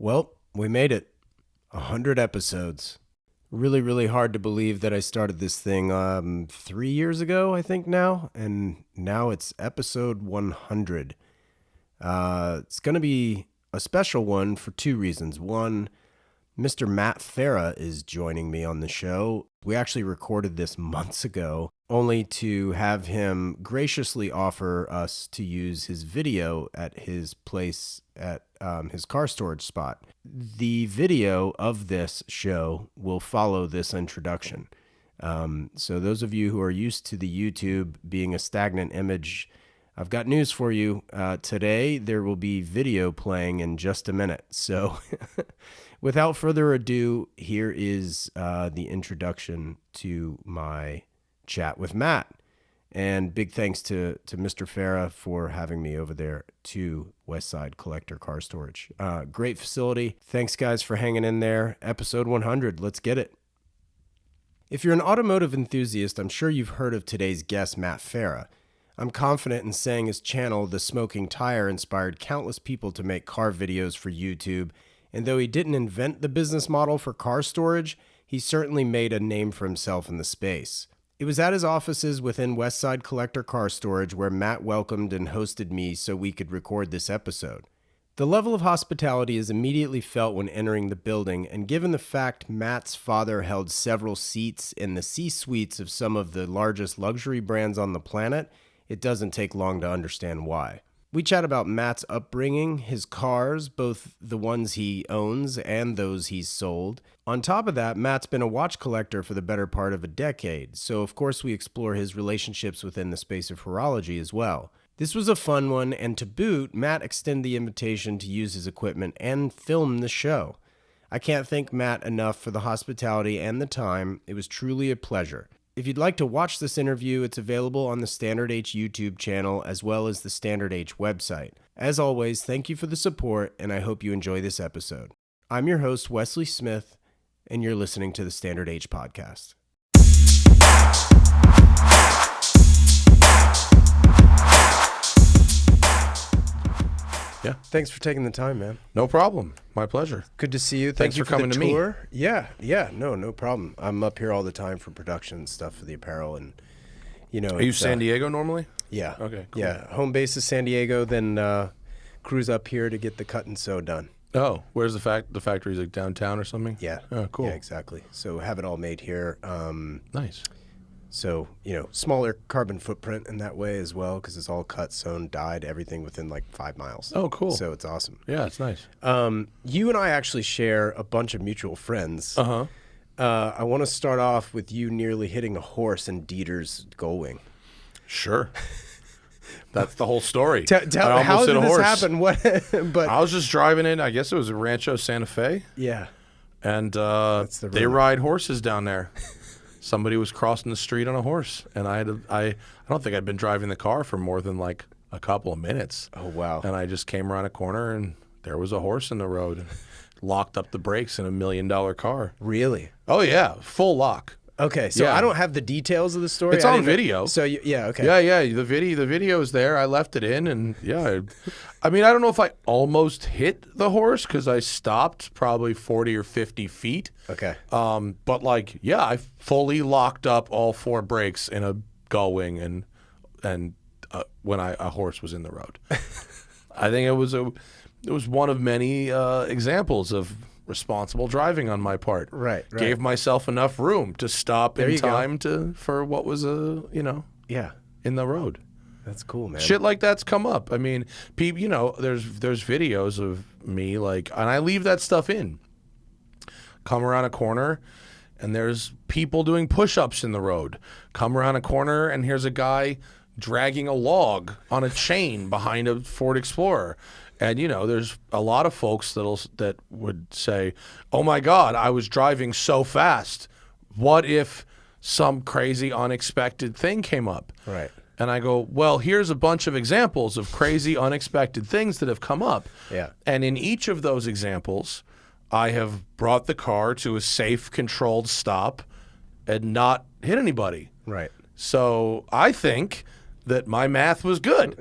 Well, we made it. 100 episodes. Really, really hard to believe that I started this thing 3 years ago, I think now. And now it's episode 100. It's going to be a special one for two reasons. One, Mr. Matt Farah is joining me on the show. We actually recorded this months ago, only to have him graciously offer us to use his video at his place at his car storage spot. The video of this show will follow this introduction. So those of you who are used to the YouTube being a stagnant image, I've got news for you. Today, there will be video playing in just a minute. So without further ado, here is the introduction to my chat with Matt. And big thanks to Mr. Farah for having me over there to Westside Collector Car Storage. Great facility. Thanks, guys, for hanging in there. Episode 100. Let's get it. If you're an automotive enthusiast, I'm sure you've heard of today's guest, Matt Farah. I'm confident in saying his channel, The Smoking Tire, inspired countless people to make car videos for YouTube. And though he didn't invent the business model for car storage, he certainly made a name for himself in the space. It was at his offices within Westside Collector Car Storage where Matt welcomed and hosted me so we could record this episode. The level of hospitality is immediately felt when entering the building, and given the fact Matt's father held several seats in the C-suites of some of the largest luxury brands on the planet, it doesn't take long to understand why. We chat about Matt's upbringing, his cars, both the ones he owns and those he's sold. On top of that, Matt's been a watch collector for the better part of a decade, so of course we explore his relationships within the space of horology as well. This was a fun one, and to boot, Matt extended the invitation to use his equipment and film the show. I can't thank Matt enough for the hospitality and the time. It was truly a pleasure. If you'd like to watch this interview, it's available on the Standard H YouTube channel as well as the Standard H website. As always, thank you for the support, and I hope you enjoy this episode. I'm your host, Wesley Smith, and you're listening to the Standard H Podcast. Yeah. Thanks for taking the time, man. No problem. My pleasure. Good to see you. Thanks you for coming the to me. tour. Yeah, no problem. I'm up here all the time for production and stuff for the apparel, and Are you San Diego normally? Yeah. Okay, cool. Yeah, home base is San Diego, then cruise up here to get the cut and sew done. Oh, where's the factory's like downtown or something? Yeah. Oh, cool. Yeah, exactly. So have it all made here. Nice. So, smaller carbon footprint in that way as well, because it's all cut, sewn, dyed, everything within like 5 miles. Oh, cool. So it's awesome. Yeah, it's nice. You and I actually share a bunch of mutual friends. Uh-huh. I want to start off with you nearly hitting a horse in Dieter's Gullwing. Sure. That's the whole story. How did this happen? But I was just driving in. I guess it was Rancho Santa Fe. Yeah. And they rumor. ride horses down there. Somebody was crossing the street on a horse, and I don't think I'd been driving the car for more than like a couple of minutes. Oh, wow. And I just came around a corner, and there was a horse in the road, and locked up the brakes in $1 million car. Really? Oh yeah, full lock. Okay, so Yeah. I don't have the details of the story. It's on video. So yeah, okay. Yeah, the video is there. I left it in, and yeah, I mean, I don't know if I almost hit the horse because I stopped probably 40 or 50 feet. Okay. But like, yeah, I fully locked up all 4 brakes in a gullwing, and when a horse was in the road. I think it was one of many examples of responsible driving on my part. Right. Gave myself enough room to stop There in you go. time for what was Yeah. in the road. That's cool, man. Shit like that's come up. I mean, people, there's videos of me and I leave that stuff in. Come around a corner, and there's people doing push-ups in the road. Come around a corner, and here's a guy dragging a log on a chain behind a Ford Explorer. And, there's a lot of folks that would say, oh, my God, I was driving so fast. What if some crazy unexpected thing came up? Right. And I go, well, here's a bunch of examples of crazy unexpected things that have come up. Yeah. And in each of those examples, I have brought the car to a safe, controlled stop and not hit anybody. Right. So I think that my math was good.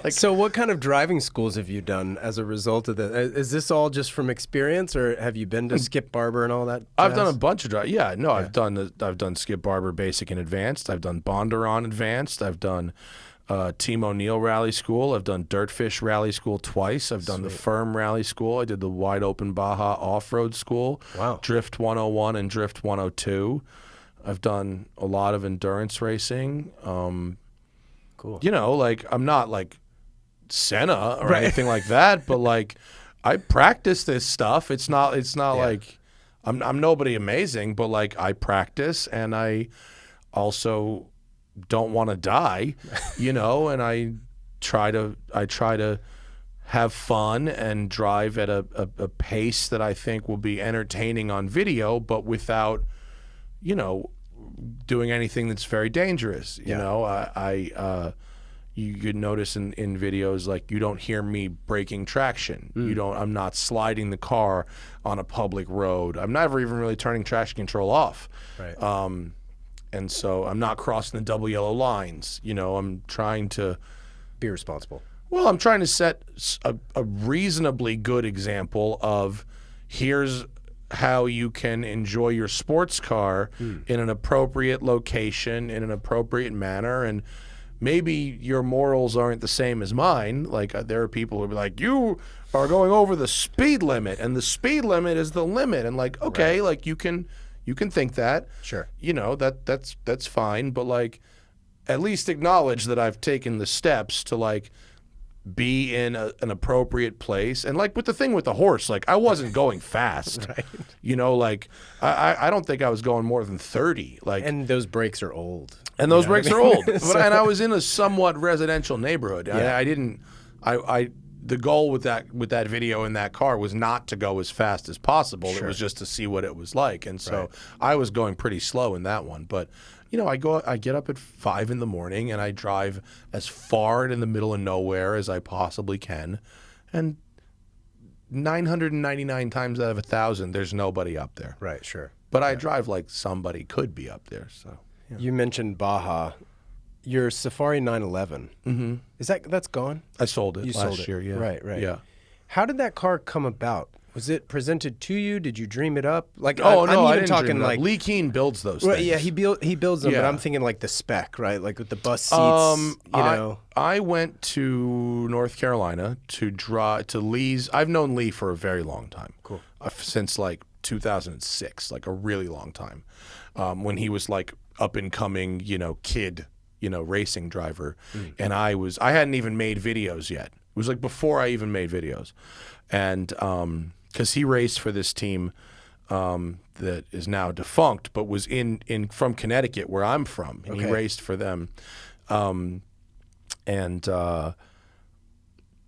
So what kind of driving schools have you done as a result of this? Is this all just from experience, or have you been to Skip Barber and all that I've jazz? done a bunch of I've done Skip Barber Basic and Advanced. I've done Bondurant Advanced. I've done Team O'Neill Rally School. I've done Dirtfish Rally School twice. I've done the Firm Rally School. I did the Wide Open Baja Off-Road School. Wow. Drift 101 and Drift 102. I've done a lot of endurance racing. Cool. You know, like I'm not like Senna or anything like that, but like I practice this stuff. It's not like I'm nobody amazing, but like I practice, and I also don't want to die, you know, and I try to have fun and drive at a pace that I think will be entertaining on video, but without, you know, doing anything that's very dangerous. You know, you could notice in videos, like, you don't hear me breaking traction. I'm not sliding the car on a public road. I'm never even really turning traction control off. Right. And so I'm not crossing the double yellow lines. You know, I'm trying to Be responsible. Well, I'm trying to set a reasonably good example of here's how you can enjoy your sports car in an appropriate location, in an appropriate manner. And maybe your morals aren't the same as mine. Like, there are people who be like, you are going over the speed limit, and the speed limit is the limit. And like, okay, like you can think that. Sure. You know, that's fine, but like at least acknowledge that I've taken the steps to like be in an appropriate place. And like with the thing with the horse, like I wasn't going fast. Right. You know, like I don't think I was going more than 30. Like, And those brakes are old. and those brakes are old. So- And I was in a somewhat residential neighborhood. Yeah. The goal with that video in that car was not to go as fast as possible. Sure. It was just to see what it was like. And so Right. I was going pretty slow in that one. But, you know, I get up at 5 in the morning and I drive as far in the middle of nowhere as I possibly can. And 999 times out of 1,000, therethere's nobody up there. Right, sure. But I drive like somebody could be up there. So You mentioned Baja. Your Safari 911. That's gone? I sold it You last sold it. year. Yeah. Right. Yeah. How did that car come about? Was it presented to you? Did you dream it up? Like, Oh, no, I'm I even didn't talking dream it up. like Lee Keen builds those Well, things. yeah, he builds them, but Yeah. I'm thinking like the spec, right? Like with the bus seats, you know. I went to North Carolina to Lee's. I've known Lee for a very long time. Cool. Since like 2006, like a really long time. When he was like up and coming, you know, kid, you know, racing driver. And I hadn't even made videos yet. It was like before I even made videos. And because he raced for this team that is now defunct, but was in from Connecticut, where I'm from, and he raced for them.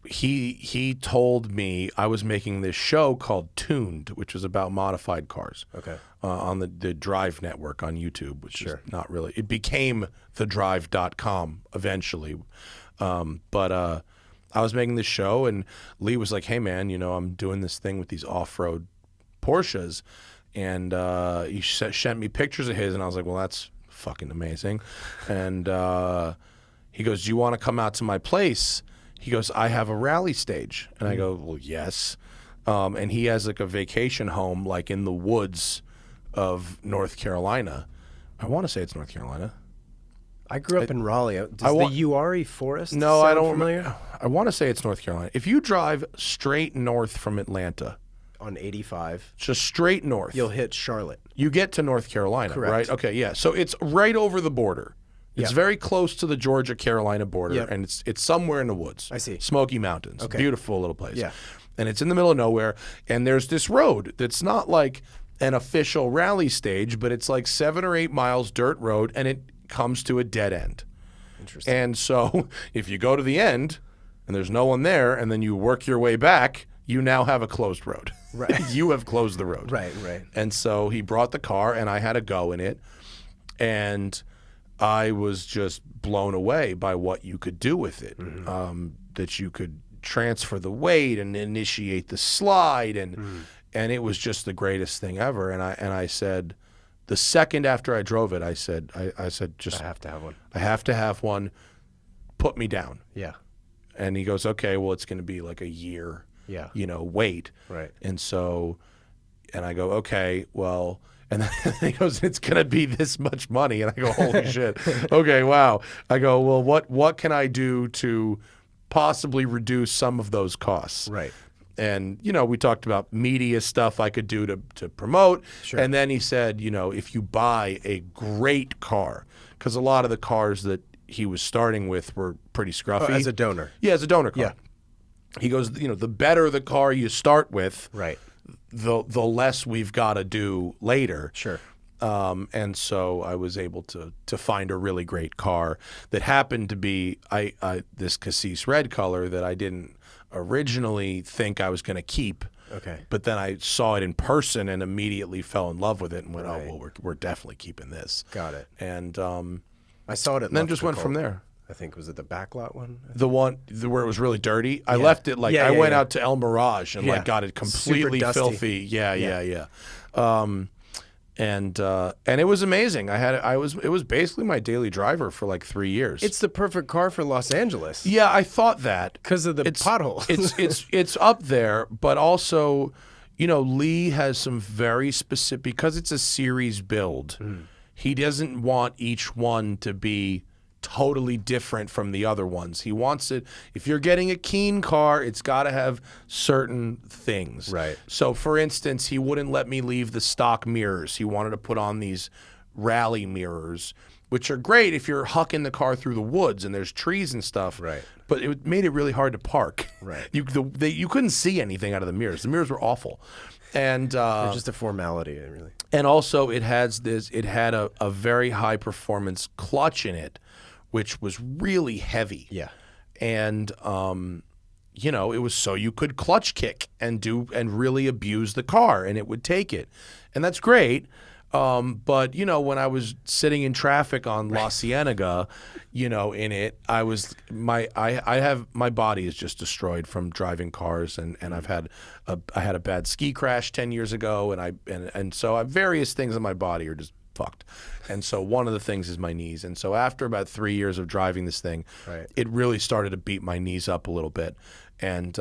He told me I was making this show called Tuned, which was about modified cars. Okay. On the Drive network on YouTube, which is not really. It became thedrive.com eventually. But I was making this show, and Lee was like, hey, man, you know, I'm doing this thing with these off-road Porsches. And he sent me pictures of his, and I was like, well, that's fucking amazing. And he goes, do you want to come out to my place? He goes, I have a rally stage. And I go, well, yes. And he has like a vacation home like in the woods of North Carolina. I want to say it's North Carolina. I grew up in Raleigh. Does the Uari Forest No, sound I don't familiar? remember. I want to say it's North Carolina. If you drive straight north from Atlanta, On 85, just straight north, you'll hit Charlotte. you get to North Carolina, Correct. right? Okay, yeah. So it's right over the border. It's Yep. very close to the Georgia-Carolina border, Yep. and it's somewhere in the woods. I see. Smoky Mountains. Okay. Beautiful little place. Yeah. And it's in the middle of nowhere, and there's this road that's not like an official rally stage, but it's like 7 or 8 miles dirt road, and it comes to a dead end. Interesting. And so if you go to the end and there's no one there, and then you work your way back, you now have a closed road. Right. You have closed the road. Right. And so he brought the car, and I had a go in it, and I was just blown away by what you could do with it. That you could transfer the weight and initiate the slide, and it was just the greatest thing ever. And I said, The second after I drove it, I said, just I have to have one. I have to have one. Put me down. Yeah. And he goes, okay, well, it's going to be like a year, Yeah. Wait. Right. And I go, okay, well, and then he goes, it's going to be this much money. And I go, holy shit. Okay, wow. I go, well, what can I do to possibly reduce some of those costs? Right. And, we talked about media stuff I could do to promote. Sure. And then he said, if you buy a great car, because a lot of the cars that he was starting with were pretty scruffy. As a donor. Yeah, as a donor car. Yeah. He goes, the better the car you start with, Right. the less we've got to do later. Sure. And so I was able to find a really great car that happened to be this Cassis red color that I didn't originally think I was going to keep. Okay. But then I saw it in person and immediately fell in love with it and went, Right. oh, well, we're definitely keeping this. Got it. And I saw it at then just went Leftical. from there. I think, was it the backlot one? The one where it was really dirty. I Yeah. left it Yeah, I yeah, went yeah. out to El Mirage and Yeah. got it completely Super dusty. filthy. Yeah. And it was amazing. It was basically my daily driver for like 3 years. It's the perfect car for Los Angeles. Yeah, I thought that Because of the potholes. it's up there, but also, Lee has some very specific, because it's a series build. He doesn't want each one to be totally different from the other ones. He wants it, if you're getting a Keen car, it's got to have certain things. Right. So, for instance, he wouldn't let me leave the stock mirrors. He wanted to put on these rally mirrors, which are great if you're hucking the car through the woods and there's trees and stuff. Right. But it made it really hard to park. Right. You couldn't see anything out of the mirrors. The mirrors were awful. And They're just a formality, really. and also it had a very high performance clutch in it, which was really heavy. Yeah. And it was so you could clutch kick and really abuse the car, and it would take it. And that's great. But when I was sitting in traffic on La Cienega, in it, my body is just destroyed from driving cars, and I had a bad ski crash 10 years ago, and so various things in my body are just fucked. And so one of the things is my knees. And so after about 3 years of driving this thing, Right. it really started to beat my knees up a little bit. And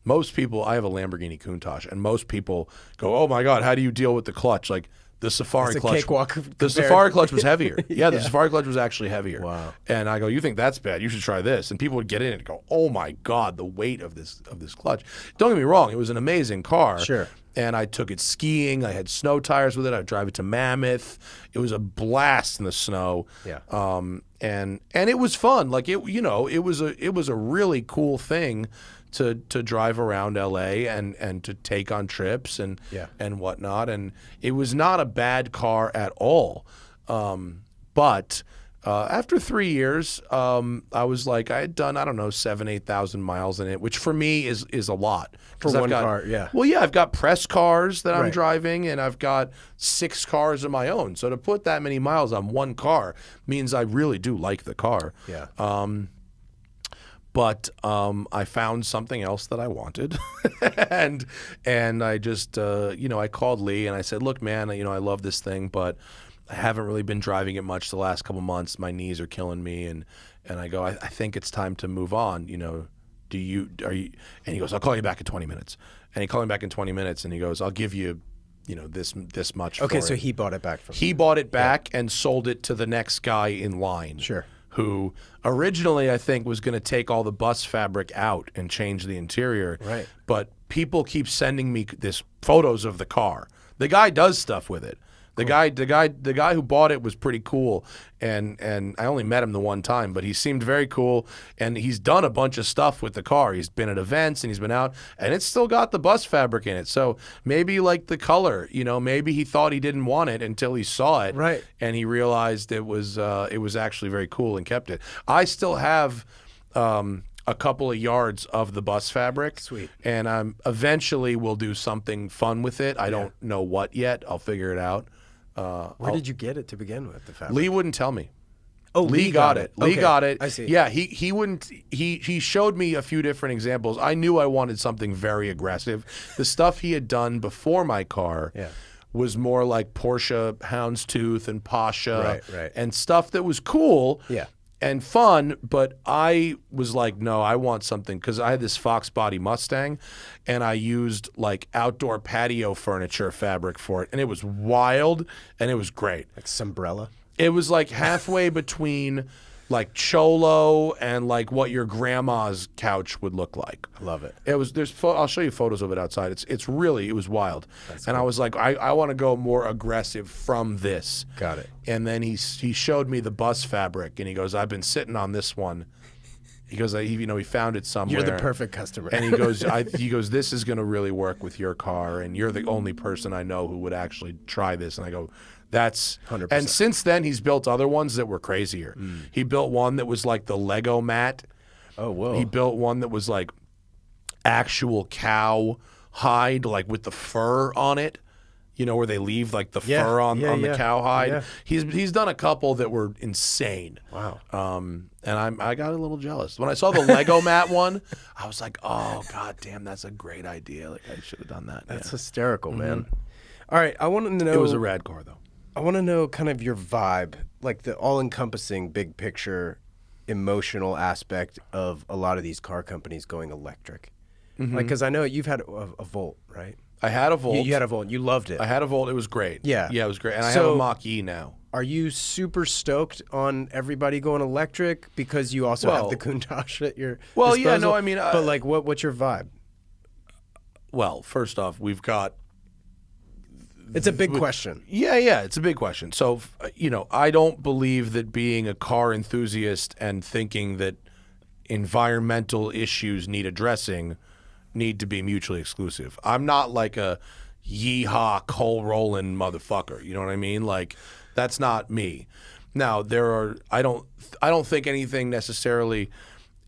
most people, I have a Lamborghini Countach, and most people go, "Oh my God, how do you deal with the clutch?" Like the Safari It's a clutch. cakewalk The compared- Safari clutch was heavier. Yeah, the Yeah. Safari clutch was actually heavier. Wow. And I go, "You think that's bad? You should try this." And people would get in and go, "Oh my God, the weight of this clutch." Don't get me wrong, it was an amazing car. Sure. And I took it skiing. I had snow tires with it. I'd drive it to Mammoth. It was a blast in the snow. Yeah. And it was fun. Like it was a really cool thing to drive around LA and to take on trips and Yeah. and whatnot. And it was not a bad car at all. But after 3 years, I was like, I had done, I don't know, 8,000 miles in it, which for me is a lot. For 'Cause I've one got- car, yeah. Well, yeah, I've got press cars that I'm Right. driving, and I've got 6 cars of my own. So to put that many miles on one car means I really do like the car. Yeah. But I found something else that I wanted, and I just I called Lee and I said, "Look, man, I love this thing, but I haven't really been driving it much the last couple months. My knees are killing me, and I go, I think it's time to move on. Are you?" And he goes, "I'll call you back in 20 minutes." And he called me back in 20 minutes, and he goes, "I'll give you, this much." Okay, for so it. he bought it back from He bought it back and sold it to the next guy in line. Sure. Who originally I think was going to take all the bus fabric out and change the interior. Right. But people keep sending me this photos of the car. The guy does stuff with it. The guy who bought it was pretty cool, and I only met him the one time, but he seemed very cool, and he's done a bunch of stuff with the car. He's been at events and he's been out, and it's still got the bus fabric in it. So maybe like the color, maybe he thought he didn't want it until he saw it, Right. and he realized it was actually very cool and kept it. I still have a couple of yards of the bus fabric. Sweet. And eventually we'll do something fun with it. I don't know what yet. I'll figure it out. Where did you get it to begin with, the fabric? Lee wouldn't tell me. Oh, Lee got it. Lee Okay, got it. I see. Yeah, he wouldn't. He showed me a few different examples. I knew I wanted something very aggressive. The stuff he had done before my car Yeah. was more like Porsche Houndstooth and Pasha Right. and stuff that was cool Yeah. and fun, but I was like, no, I want something, because I had this Fox Body Mustang and I used like outdoor patio furniture fabric for it, and it was wild and it was great. Like Sombrella. It was like halfway between like Cholo and like what your grandma's couch would look like. I love it. It was I'll show you photos of it outside. It's really, it was wild. And I was like, I want to go more aggressive from this. Got it. And then he showed me the bus fabric, and he goes, I've been sitting on this one. He goes, he found it somewhere. You're the perfect customer. And he goes, this is going to really work with your car, and you're the only person I know who would actually try this. And I go, that's 100%. And since then, he's built other ones that were crazier. He built one that was like the Lego mat. Oh, whoa. He built one that was like actual cow hide, like with the fur on it. You know, where they leave like the fur on the cow hide. Yeah. He's done a couple that were insane. Wow. And I got a little jealous when I saw the Lego mat one. I was like, oh god damn, that's a great idea. Like, I should have done that. That's hysterical, man. All right, I want to know. It was a rad car though. I want to know kind of your vibe, like the all-encompassing, big picture, emotional aspect of a lot of these car companies going electric. Like, because I know you've had a Volt, right? I had a Volt. You had a Volt. You loved it. I had a Volt. It was great. Yeah. Yeah, it was great. And I have a Mach-E now. Are you super stoked on everybody going electric because you also have the Countach at your disposal? Yeah, no, I mean... but like, what's your vibe? Well, first off, we've got... It's a big question. Yeah, it's a big question. So, I don't believe that being a car enthusiast and thinking that environmental issues need addressing need to be mutually exclusive. I'm not like a yeehaw coal rolling motherfucker. You know what I mean? Like, that's not me. Now, I don't think anything necessarily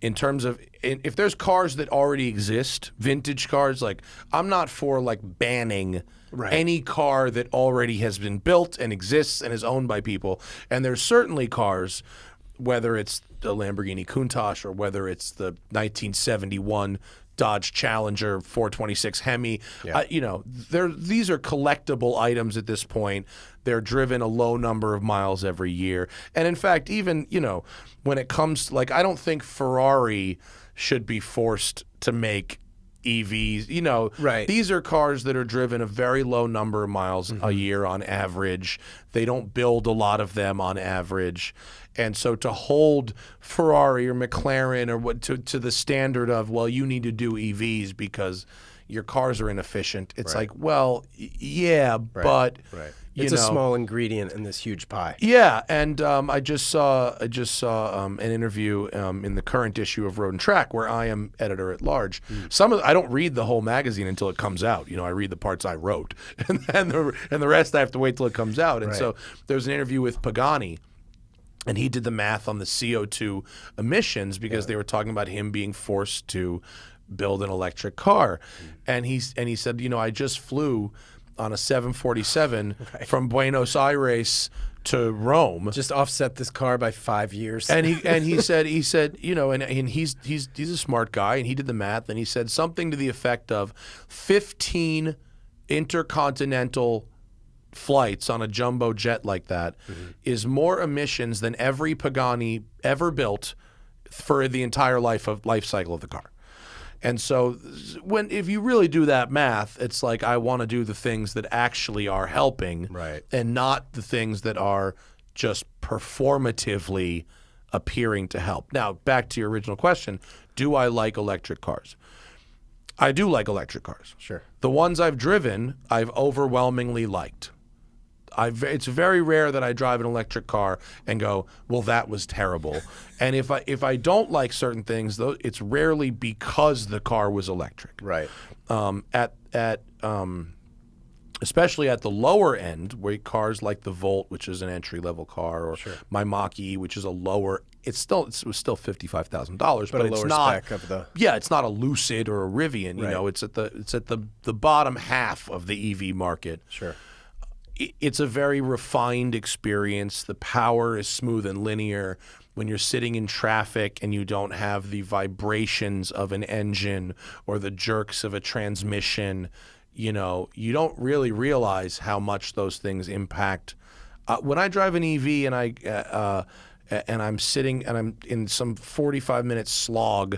in terms of, if there's cars that already exist, vintage cars, like, I'm not for like banning any car that already has been built and exists and is owned by people. And there's certainly cars, whether it's the Lamborghini Countach or whether it's the 1971 Dodge Challenger 426 Hemi, these are collectible items at this point. They're driven a low number of miles every year. And in fact, even, when it comes to, like, I don't think Ferrari should be forced to make EVs. These are cars that are driven a very low number of miles a year on average. They don't build a lot of them on average. And so to hold Ferrari or McLaren or to the standard of, well, you need to do EVs because your cars are inefficient. It's like, well, yeah, but it's a small ingredient in this huge pie. Yeah, and I just saw an interview in the current issue of Road and Track where I am editor at large. I don't read the whole magazine until it comes out. I read the parts I wrote, and the rest I have to wait till it comes out. And so there's an interview with Pagani. And he did the math on the CO2 emissions because they were talking about him being forced to build an electric car. And he said, I just flew on a 747 from Buenos Aires to Rome. Just offset this car by 5 years. And he said, and he's a smart guy, and he did the math, and he said something to the effect of 15 intercontinental flights on a jumbo jet like that is more emissions than every Pagani ever built for the entire life cycle of the car. And so if you really do that math, it's like, I want to do the things that actually are helping and not the things that are just performatively appearing to help. Now, back to your original question, do I like electric cars? I do like electric cars. Sure. The ones I've driven, I've overwhelmingly liked. It's very rare that I drive an electric car and go, well, that was terrible. And if I don't like certain things, though, it's rarely because the car was electric. Right. Especially at the lower end, where cars like the Volt, which is an entry level car, or my Mach-E, which is a lower. It was still $55,000, but it's not. Spec of the... Yeah, it's not a Lucid or a Rivian. It's at the bottom half of the EV market. Sure. It's a very refined experience. The power is smooth and linear. When you're sitting in traffic and you don't have the vibrations of an engine or the jerks of a transmission, you know, you don't really realize how much those things impact. When I drive an EV and I'm sitting and I'm in some 45-minute slog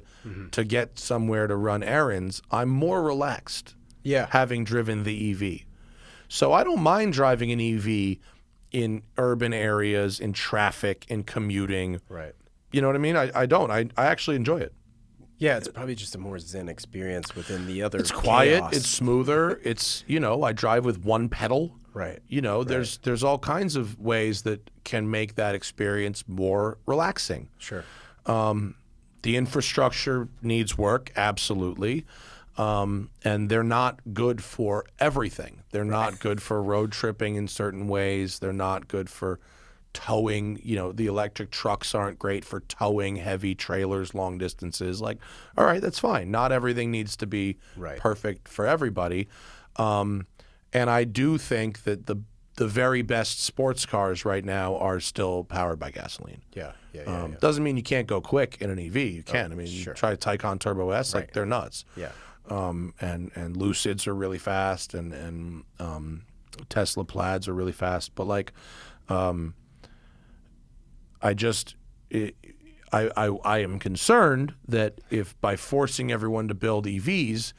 to get somewhere to run errands, I'm more relaxed having driven the EV. So I don't mind driving an EV in urban areas, in traffic, in commuting. Right. You know what I mean? I don't. I actually enjoy it. Yeah, it's probably just a more zen experience within the other. It's quiet. chaos. It's smoother. It's, you know, I drive with one pedal. Right. You know, there's all kinds of ways that can make that experience more relaxing. Sure. The infrastructure needs work, absolutely. And they're not good for everything. They're not good for road tripping in certain ways. They're not good for towing. You know, the electric trucks aren't great for towing heavy trailers long distances. Like, all right, that's fine. Not everything needs to be perfect for everybody. And I do think that the very best sports cars right now are still powered by gasoline. Yeah. Doesn't mean you can't go quick in an EV. You can. I mean, you try Taycan Turbo S, like they're nuts. Yeah. And Lucids are really fast, and Tesla Plaids are really fast. But like, I am concerned that if by forcing everyone to build EVs,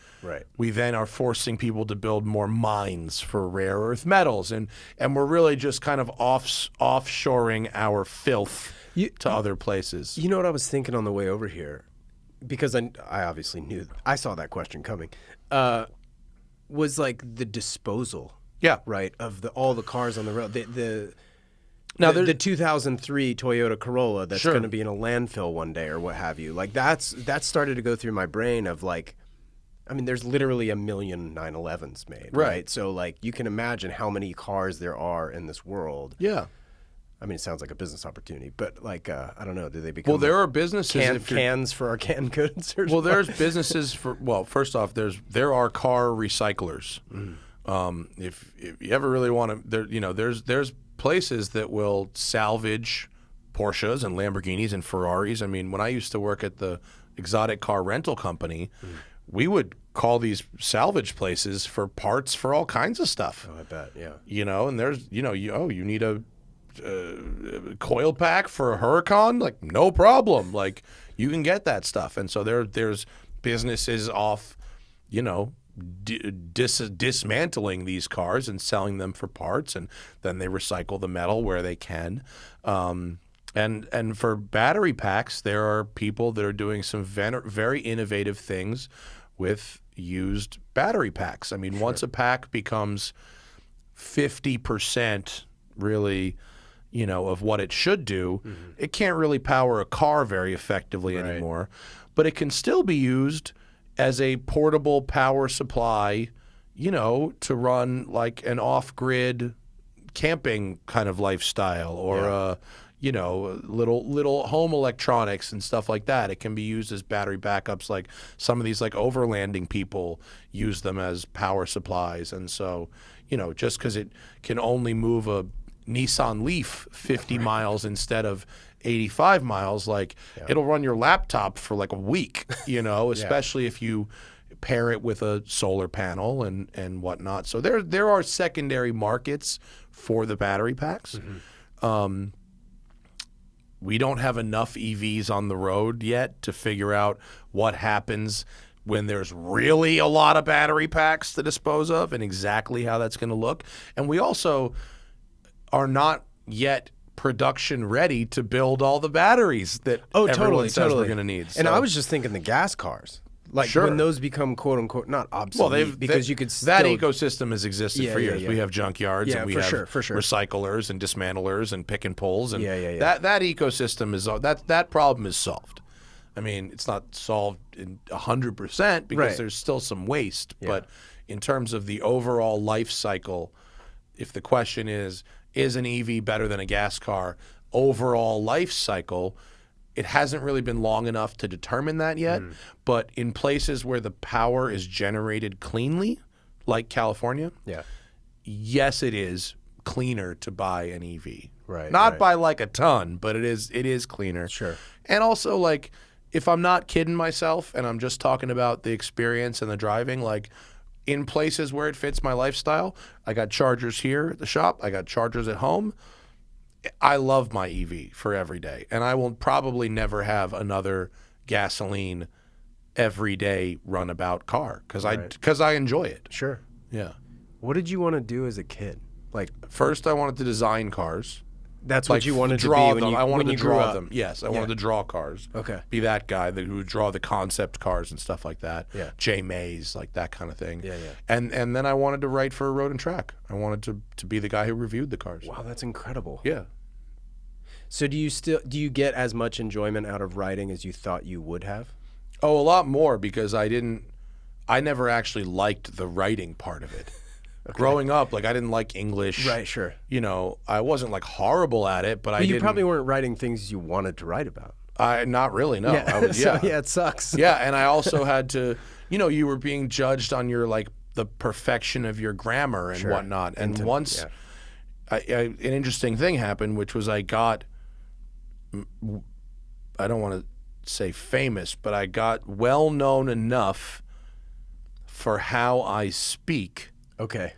we then are forcing people to build more mines for rare earth metals, and we're really just kind of offshoring our filth to other places. You know what I was thinking on the way over here, because I obviously knew, I saw that question coming, was like the disposal, right, of all the cars on the road. The 2003 Toyota Corolla that's going to be in a landfill one day or what have you. Like that started to go through my brain of like, I mean, there's literally a million 911s made, right? So like you can imagine how many cars there are in this world. Yeah. I mean, it sounds like a business opportunity, but like, I don't know, do they become there are businesses cans for our canned goods? Or well, there's businesses for, well, first off, there are car recyclers. If you ever really want to, there's places that will salvage Porsches and Lamborghinis and Ferraris. I mean, when I used to work at the exotic car rental company, we would call these salvage places for parts for all kinds of stuff. Oh, I bet, yeah. You know, and there's, you need a coil pack for a Huracan? Like, no problem. Like, you can get that stuff. And so there's businesses off, dismantling these cars and selling them for parts, and then they recycle the metal where they can. And for battery packs, there are people that are doing some very innovative things with used battery packs. I mean, once a pack becomes 50% really, of what it should do, it can't really power a car very effectively anymore, but it can still be used as a portable power supply, to run like an off-grid camping kind of lifestyle, or little home electronics and stuff like that. It can be used as battery backups, like some of these like overlanding people use them as power supplies. And so, just because it can only move a Nissan Leaf 50 miles instead of 85 miles, like it'll run your laptop for like a week, especially if you pair it with a solar panel and whatnot. So there are secondary markets for the battery packs. We don't have enough EVs on the road yet to figure out what happens when there's really a lot of battery packs to dispose of and exactly how that's going to look. And we also are not yet production ready to build all the batteries that everyone says we're going to need. And I was just thinking the gas cars. Like when those become quote unquote not obsolete, because you could still... that ecosystem has existed for years. We have junkyards, and we have recyclers and dismantlers and pick and pulls, and that ecosystem is that problem is solved. I mean, it's not solved in 100% because there's still some waste, but in terms of the overall life cycle, if the question is an EV better than a gas car, overall life cycle, it hasn't really been long enough to determine that yet. But in places where the power is generated cleanly, like California, yes, it is cleaner to buy an EV. Not by like a ton, but it is cleaner. Sure. And also, like, if I'm not kidding myself and I'm just talking about the experience and the driving, like, in places where it fits my lifestyle. I got chargers here at the shop. I got chargers at home. I love my EV for every day, and I will probably never have another gasoline everyday runabout car because I enjoy it. Sure. Yeah. What did you want to do as a kid? Like, First, I wanted to design cars. that's what you wanted to draw be when them. you I wanted when to you grew draw up. them. Yes, I wanted to draw cars. Okay. Be that guy who would draw the concept cars and stuff like that. Yeah. J. Mays, like that kind of thing. Yeah, yeah. And then I wanted to write for Road and Track. I wanted to be the guy who reviewed the cars. Wow, that's incredible. Yeah. So do you get as much enjoyment out of writing as you thought you would have? Oh, a lot more because I never actually liked the writing part of it. Okay. Growing up, like I didn't like English. Right, sure. You know, I wasn't like horrible at it, but you probably weren't writing things you wanted to write about. Not really, no. Yeah. I was, yeah. So, yeah, it sucks. Yeah, and I also had to, you were being judged on your like the perfection of your grammar and whatnot. And once an interesting thing happened, which was I don't want to say famous, but I got well known enough for how I speak. Okay.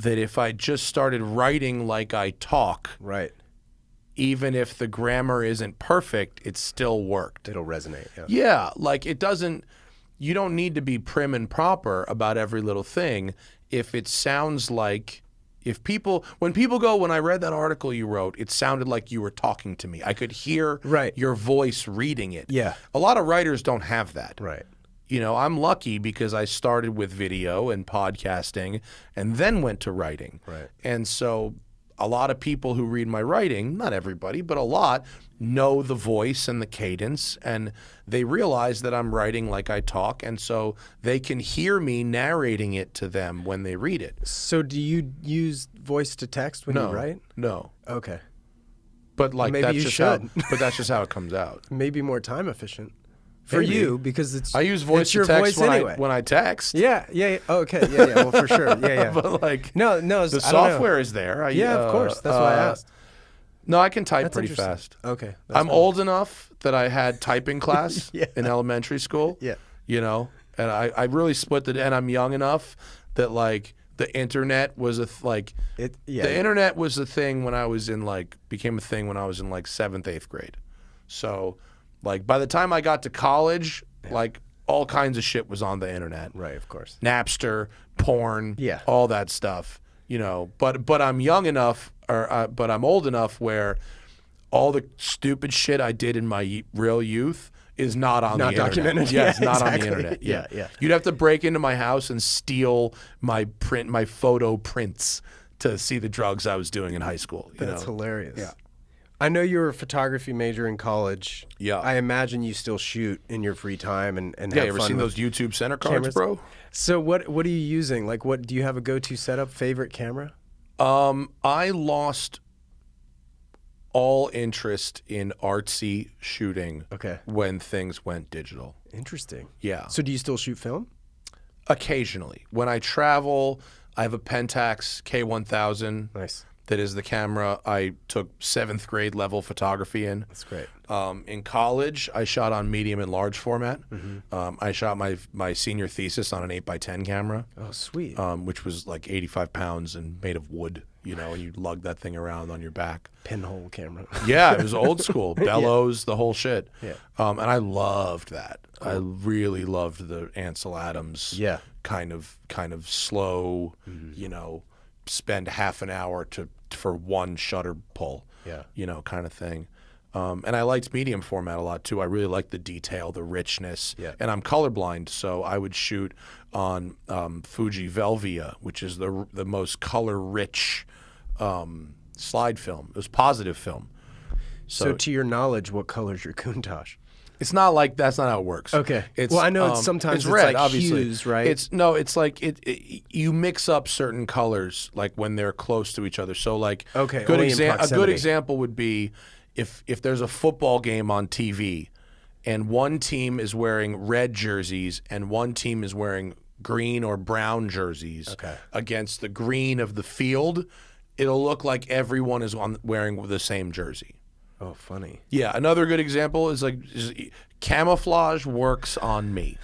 That if I just started writing like I talk, right, even if the grammar isn't perfect, it still worked. It'll resonate. Yeah. Yeah, like you don't need to be prim and proper about every little thing. If it sounds like, when I read that article you wrote, it sounded like you were talking to me. I could hear your voice reading it. Yeah. A lot of writers don't have that. Right. I'm lucky because I started with video and podcasting and then went to writing. Right. And so a lot of people who read my writing, not everybody, but a lot, know the voice and the cadence, and they realize that I'm writing like I talk, and so they can hear me narrating it to them when they read it. So do you use voice to text when you write? No. Okay. But like maybe that's you just should. but that's just how it comes out. Maybe more time efficient. For Maybe. you, because I use voice your to text voice anyway. when I text. Yeah. Oh, okay. Yeah. Well, for sure. Yeah. But like, no. The software is there. Of course. That's why I asked. No, I can type pretty fast. Okay. I'm old enough that I had typing class in elementary school. Yeah. And I really split it. And I'm young enough that like the internet was the internet was a thing when I was became a thing when I was in like 7th, 8th grade. So like by the time I got to college, like all kinds of shit was on the internet. Right, of course. Napster, porn, all that stuff. But I'm young enough, but I'm old enough where all the stupid shit I did in my real youth is not on the internet. Documented. Yeah, it's not on the internet. Yeah. You'd have to break into my house and steal my photo prints to see the drugs I was doing in high school. That's hilarious. Yeah. I know you were a photography major in college. Yeah. I imagine you still shoot in your free time and have you ever fun seen with those YouTube center cards, cameras? bro? So what are you using? Like, what do you have a go-to setup? Favorite camera? I lost all interest in artsy shooting when things went digital. Interesting. Yeah. So do you still shoot film? Occasionally. When I travel, I have a Pentax K1000. Nice. That is the camera I took 7th grade level photography in. That's great. In college, I shot on medium and large format. Mm-hmm. I shot my senior thesis on an 8x10 camera. Oh, sweet. Which was like 85 pounds and made of wood, and you lug that thing around on your back. Pinhole camera. Yeah, it was old school. Bellows, the whole shit. Yeah. And I loved that. Cool. I really loved the Ansel Adams kind of slow, spend half an hour for one shutter pull, kind of thing. And I liked medium format a lot too. I really liked the detail, the richness. Yeah. And I'm colorblind, so I would shoot on Fuji Velvia, which is the most color-rich slide film. It was positive film. So to your knowledge, what color's your Countach? It's not like that's not how it works. Okay. I know sometimes it's red, like obviously. hues, right? It's like you mix up certain colors like when they're close to each other. So like a good example would be if there's a football game on TV and one team is wearing red jerseys and one team is wearing green or brown jerseys against the green of the field, it'll look like everyone is wearing the same jersey. Oh, funny. Yeah, another good example is camouflage works on me.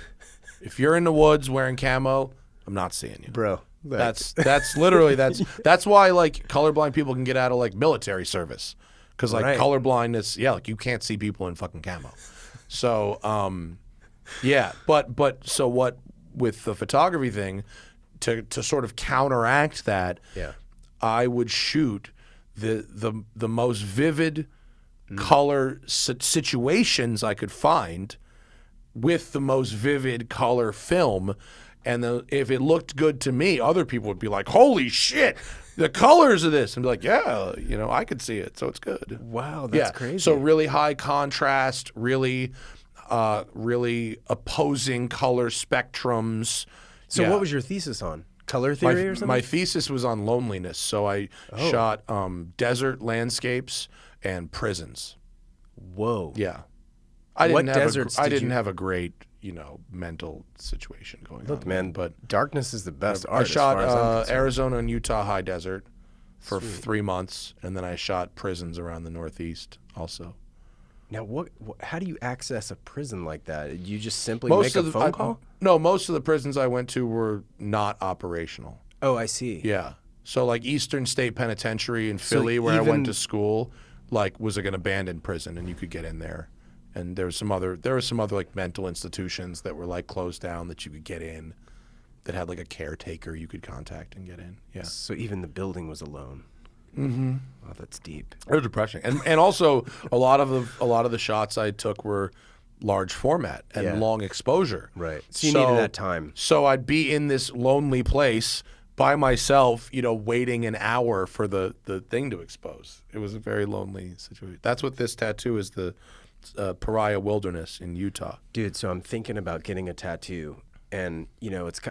If you're in the woods wearing camo, I'm not seeing you. Bro. That's literally that's why like colorblind people can get out of like military service, because like Right. colorblindness, like you can't see people in fucking camo. So yeah, but so what with the photography thing, to sort of counteract that, Yeah. I would shoot the most vivid color situations I could find with the most vivid color film. And if it looked good to me, other people would be like, holy shit, the colors of this. And be like, yeah, I could see it, so it's good. Wow, that's crazy. So really high contrast, really opposing color spectrums. So what was your thesis on? Color theory or something? My thesis was on loneliness. So I shot desert landscapes and prisons. Whoa. Yeah. What didn't have deserts I did didn't you- have a great, mental situation going on. Look, man, but darkness is the best I art. shot as far as I'm concerned. Arizona and Utah high desert for 3 months, and then I shot prisons around the Northeast also. Now, how do you access a prison like that? You just simply make a phone call? No, most of the prisons I went to were not operational. Oh, I see. Yeah. So like Eastern State Penitentiary in Philly, where I went to school, like was like an abandoned prison, and you could get in there. And there were some other like mental institutions that were like closed down that you could get in, that had like a caretaker you could contact and get in. Yeah. So even the building was alone. Mm-hmm. Oh, that's deep. It was depressing. And also a lot of the shots I took were large format and long exposure. Right. So you needed that time. So I'd be in this lonely place by myself, waiting an hour for the thing to expose. It was a very lonely situation. That's what this tattoo is, the Pariah Wilderness in Utah. Dude, so I'm thinking about getting a tattoo, and it's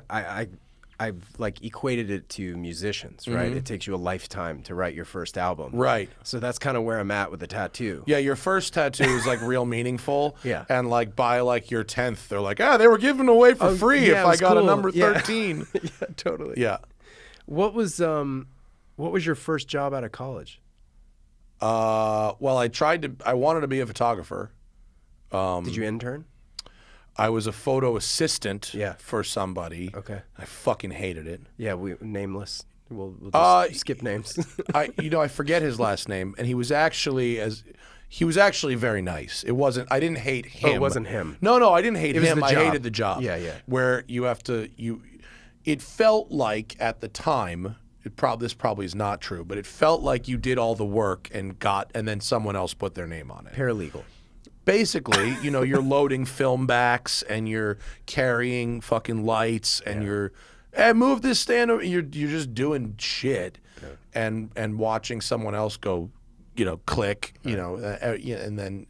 I've like equated it to musicians, right? It takes you a lifetime to write your first album. Right. So that's kind of where I'm at with the tattoo. Yeah, your first tattoo is like real meaningful. Yeah. And like by like your 10th, they're like, they were giving away for free if it I was got a cool. number Yeah. 13. Yeah, totally. Yeah. What was your first job out of college? Well, I wanted to be a photographer. Did you intern? I was a photo assistant Yeah. for somebody. Okay. I fucking hated it. Yeah, nameless. We'll just skip names. I forget his last name, and he was actually very nice. I didn't hate him. Oh, it wasn't him. No, I didn't hate was him. the I job. hated the job. Yeah. Where it felt like at the time, this probably is not true, but it felt like you did all the work and then someone else put their name on it. Paralegal. Basically, you're loading film backs and you're carrying fucking lights and you're, move this stand over. You're just doing shit and watching someone else go, click, and then,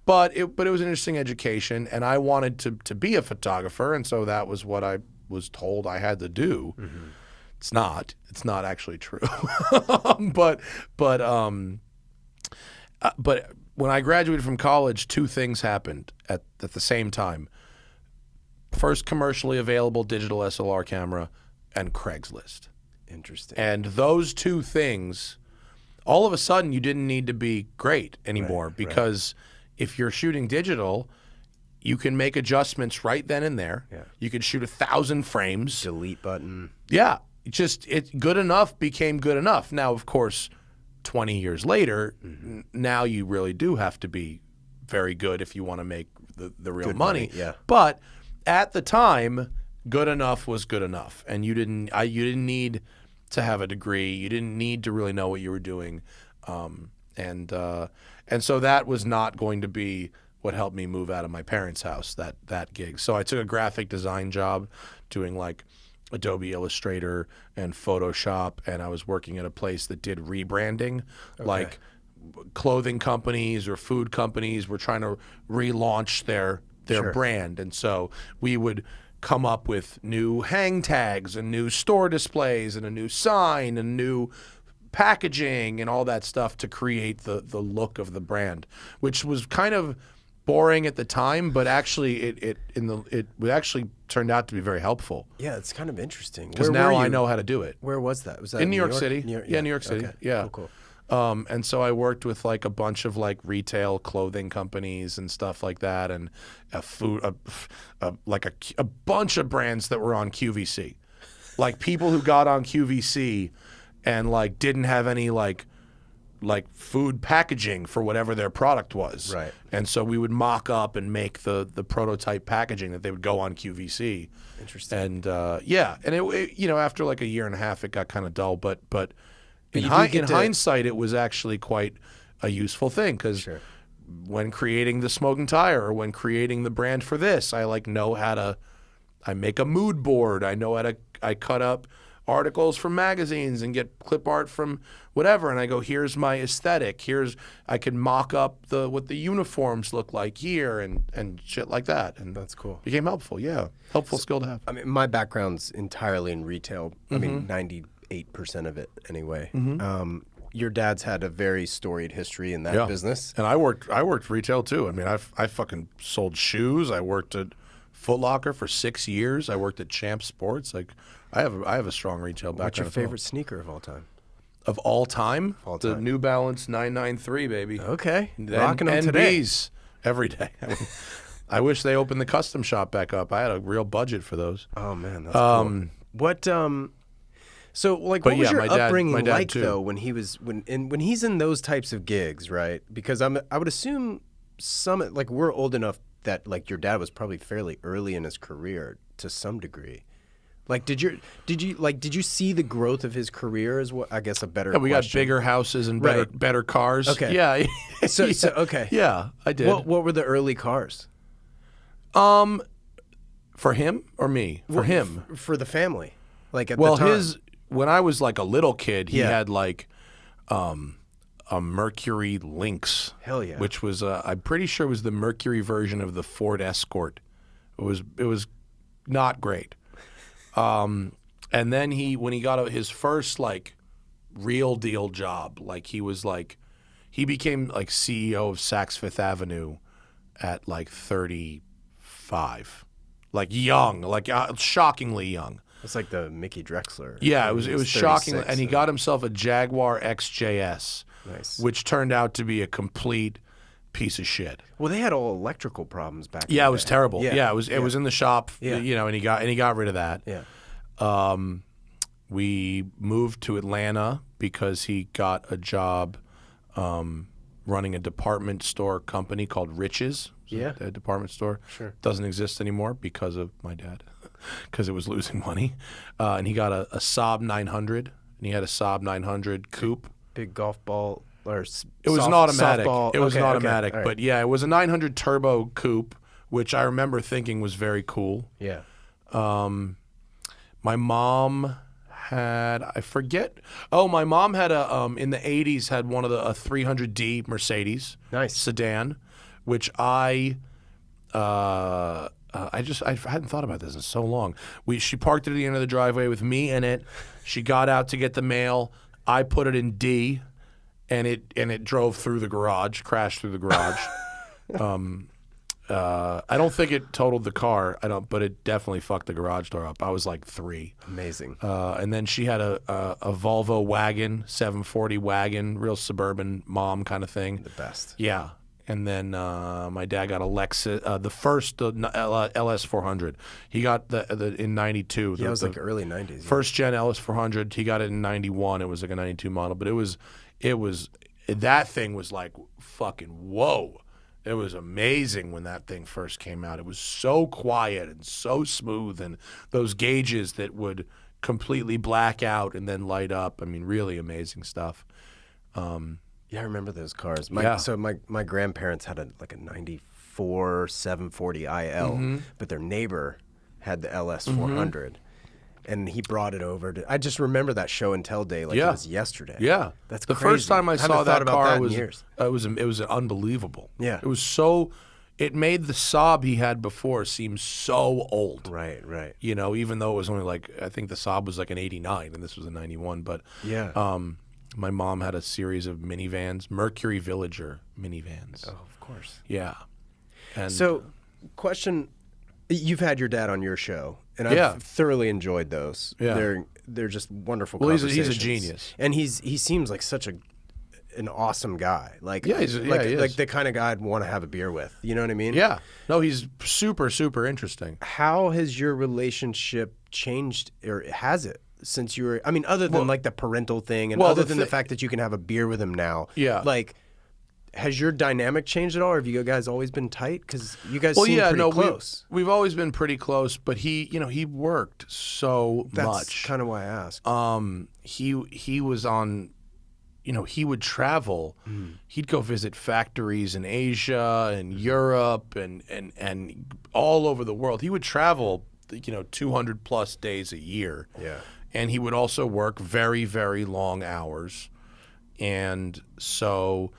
but it was an interesting education, and I wanted to be a photographer, and so that was what I was told I had to do. Mm-hmm. It's not actually true, but when I graduated from college, two things happened at the same time. First, commercially available digital SLR camera, and Craigslist. Interesting. And those two things, all of a sudden, you didn't need to be great anymore, because if you're shooting digital, you can make adjustments right then and there. Yeah. You can shoot 1,000 frames. Delete button. Yeah. Good enough became good enough. Now, of course, 20 years later, now you really do have to be very good if you want to make the real money. Yeah. But at the time, good enough was good enough, and you didn't need to have a degree. You didn't need to really know what you were doing, and so that was not going to be what helped me move out of my parents' house. That gig. So I took a graphic design job, doing like Adobe Illustrator and Photoshop, and I was working at a place that did rebranding, like clothing companies or food companies were trying to relaunch their brand, and so we would come up with new hang tags and new store displays and a new sign and new packaging and all that stuff to create the look of the brand, which was kind of boring at the time, but actually it actually turned out to be very helpful. Yeah, it's kind of interesting. Because now I know how to do it. Where was that? Was that in New York City? New York City. Okay. Yeah. Cool. And so I worked with like a bunch of like retail clothing companies and stuff like that, and a bunch of brands that were on QVC. like people who got on QVC and like didn't have any like food packaging for whatever their product was. Right. And so we would mock up and make the prototype packaging that they would go on QVC. Interesting. And and it you know, after like a year and a half, it got kind of dull. But in you do get in to- hindsight, it was actually quite a useful thing because when creating the Smoking Tire or when creating the brand for this, I like know how to. I make a mood board. I know how to. I cut up articles from magazines and get clip art from whatever, and I go, here's my aesthetic. I can mock up what the uniforms look like here and shit like that. And That's cool. Became helpful. Yeah, helpful skill to have. I mean, my background's entirely in retail. I mean, 98% of it anyway. Your dad's had a very storied history in that business. And I worked retail too. I mean, I fucking sold shoes. I worked at Foot Locker for 6 years. I worked at Champ Sports. Like, I have a strong retail background. What's your as well. favorite sneaker of all time? Of all time? All The time. New Balance 993, baby. Okay, Then rocking them today. NBs every day. I mean, I wish they opened the custom shop back up. I had a real budget for those. Oh man, that's cool. What so like But what was yeah, your my dad upbringing like too. though when he's in those types of gigs, right? Because I would assume some like we're old enough that like your dad was probably fairly early in his career to some degree. Like did you see the growth of his career as what I guess a better Yeah, we got question. bigger houses and Right. better cars. Okay. Yeah. So okay. Yeah, I did. What were the early cars? For him or me? For him. For the family. Like at Well, the time. when I was like a little kid, he Yeah. had like a Mercury Lynx. Hell yeah. Which was I'm pretty sure it was the Mercury version of the Ford Escort. It was not great. And then when he got his first like real deal job, like he became like CEO of Saks Fifth Avenue at like 35, like young, like shockingly young. It's like the Mickey Drexler. Yeah, it was 36, shocking, and he so- got himself a Jaguar XJS, Nice. which turned out to be a complete piece of shit. Well, they had all electrical problems back in Yeah, the it was day. terrible. Yeah, it was in the shop, Yeah. you know, and he got rid of that. Yeah. We moved to Atlanta because he got a job running a department store company called Riches. Yeah. A department store. Sure. Doesn't exist anymore because of my dad, because it was losing money. And he got a Saab 900, and he had a Saab 900 coupe. Big golf ball or It was an automatic. Softball. It was an Okay, automatic, all right. but yeah, it was a 900 turbo coupe, which I remember thinking was very cool. Yeah. My mom had, I forget. Oh, my mom had in the 80s had one of a 300D Mercedes Nice. sedan, which I hadn't thought about this in so long. She parked it at the end of the driveway with me in it. She got out to get the mail. I put it in D, and it drove through the garage, crashed through the garage. I don't think it totaled the car. But it definitely fucked the garage door up. I was like 3. Amazing. And then she had a Volvo wagon, 740 wagon, real suburban mom kind of thing. The best. Yeah. And then my dad got a Lexus, the first LS 400. He got the in '92. Yeah, it was like early 90s. Yeah. First gen LS 400. He got it in '91. It was like a '92 model, but it was that thing was like fucking whoa. It was amazing when that thing first came out. It was so quiet and so smooth, and those gauges that would completely black out and then light up. I mean, really amazing stuff. Yeah, I remember those cars. Yeah. So my grandparents had a 94 740 IL, but their neighbor had the LS 400. And he brought it over to. I just remember that show and tell day like it was yesterday. Yeah, That's the crazy. first time I Haven't saw thought that about car that in was years. it was unbelievable. Yeah. it was so. It made the Saab he had before seem so old. Right, right. You know, even though it was only like I think the Saab was like an '89 and this was a '91. But Yeah. my mom had a series of minivans, Mercury Villager minivans. Oh, of course. Yeah, and So, question: you've had your dad on your show, and Yeah. I've thoroughly enjoyed those. Yeah. They're just wonderful. Well, he's a conversations. genius. and he seems like such a an awesome guy. Like, Yeah, he is. Like the kind of guy I'd want to have a beer with. You know what I mean? Yeah. No, he's super, super interesting. How has your relationship changed, or has it, since you were, I mean, other than like the parental thing and other than the fact that you can have a beer with him now? Yeah. Like, has your dynamic changed at all, or have you guys always been tight? Because you guys seem pretty close. We've always been pretty close, but he worked so much. That's kind of why I asked. He was on, he would travel. He'd go visit factories in Asia and Europe and all over the world. He would travel, 200 plus days a year. Yeah. And he would also work very, very long hours. And so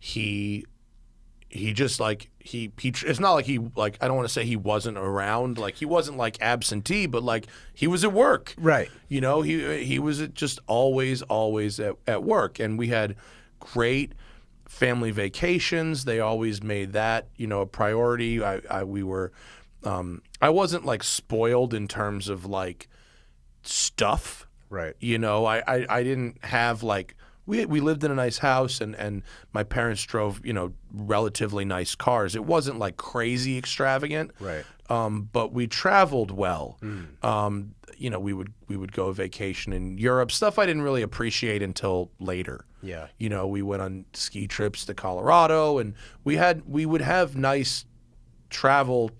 he just like it's not like I don't want to say he wasn't around, like he wasn't like absentee, but like he was at work, Right. He was just always at work. And we had great family vacations. They always made that a priority. I wasn't like spoiled in terms of like stuff, Right. I didn't have like, we lived in a nice house and my parents drove, relatively nice cars. It wasn't like crazy extravagant. Right. But we traveled well. We would go vacation in Europe, stuff I didn't really appreciate until later. Yeah. We went on ski trips to Colorado, and we would have nice travel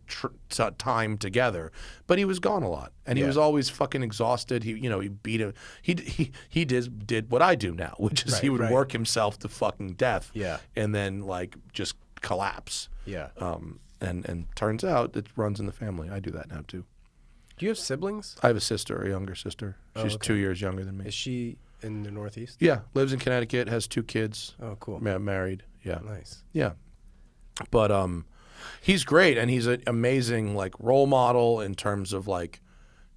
time together, but he was gone a lot, and he was always fucking exhausted. He did what I do now, which is he would work himself to fucking death, and then like just collapse. And turns out it runs in the family. I do that now too. Do you have siblings? I have a sister, a younger sister. She's 2 years younger than me. Is she in the Northeast? Yeah, lives in Connecticut, has 2 kids. Oh, cool. Married. Yeah. Nice. Yeah. But he's great, and he's an amazing like role model in terms of like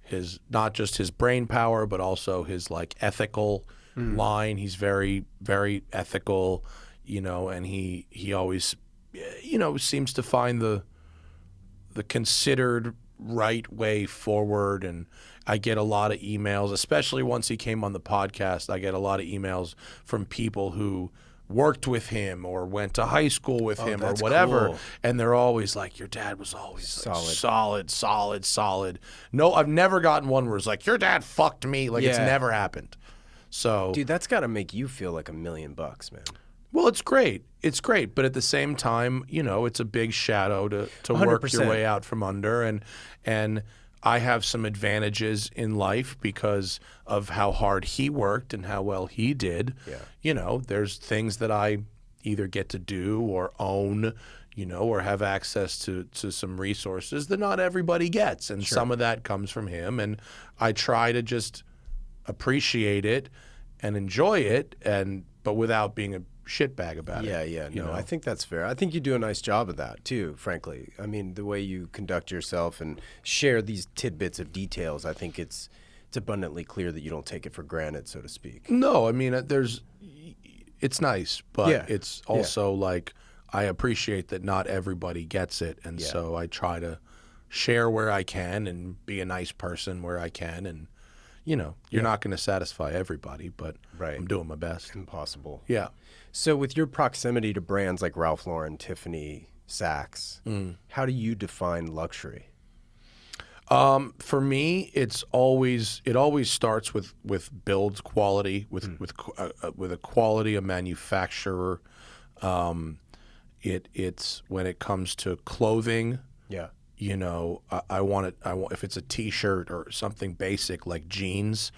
his, not just his brain power, but also his like ethical line. He's very, very ethical, and he always seems to find the considered right way forward. And I get a lot of emails, especially once he came on the podcast. I get a lot of emails from people who worked with him or went to high school with him or whatever. Cool. And they're always like, your dad was always solid. like, solid. No, I've never gotten one where it's like, your dad fucked me. Like it's never happened. So, dude, that's got to make you feel like $1 million, man. well, it's great. It's great. But at the same time, it's a big shadow to work 100%. your way out from under. And I have some advantages in life because of how hard he worked and how well he did. Yeah. There's things that I either get to do or own, or have access to some resources that not everybody gets. And some of that comes from him. And I try to just appreciate it and enjoy it, but without being a shitbag about it. Yeah. No, I think that's fair. I think you do a nice job of that too, frankly. I mean, the way you conduct yourself and share these tidbits of details, I think it's abundantly clear that you don't take it for granted, so to speak. No, I mean, it's nice, but it's also like I appreciate that not everybody gets it, and so I try to share where I can and be a nice person where I can, and you're not going to satisfy everybody, but I'm doing my best. Impossible. Yeah. So with your proximity to brands like Ralph Lauren, Tiffany, Saks, how do you define luxury? For me, it always starts with build quality, with a quality of manufacturer. It's when it comes to clothing. Yeah. I want it. If it's a T-shirt or something basic like jeans,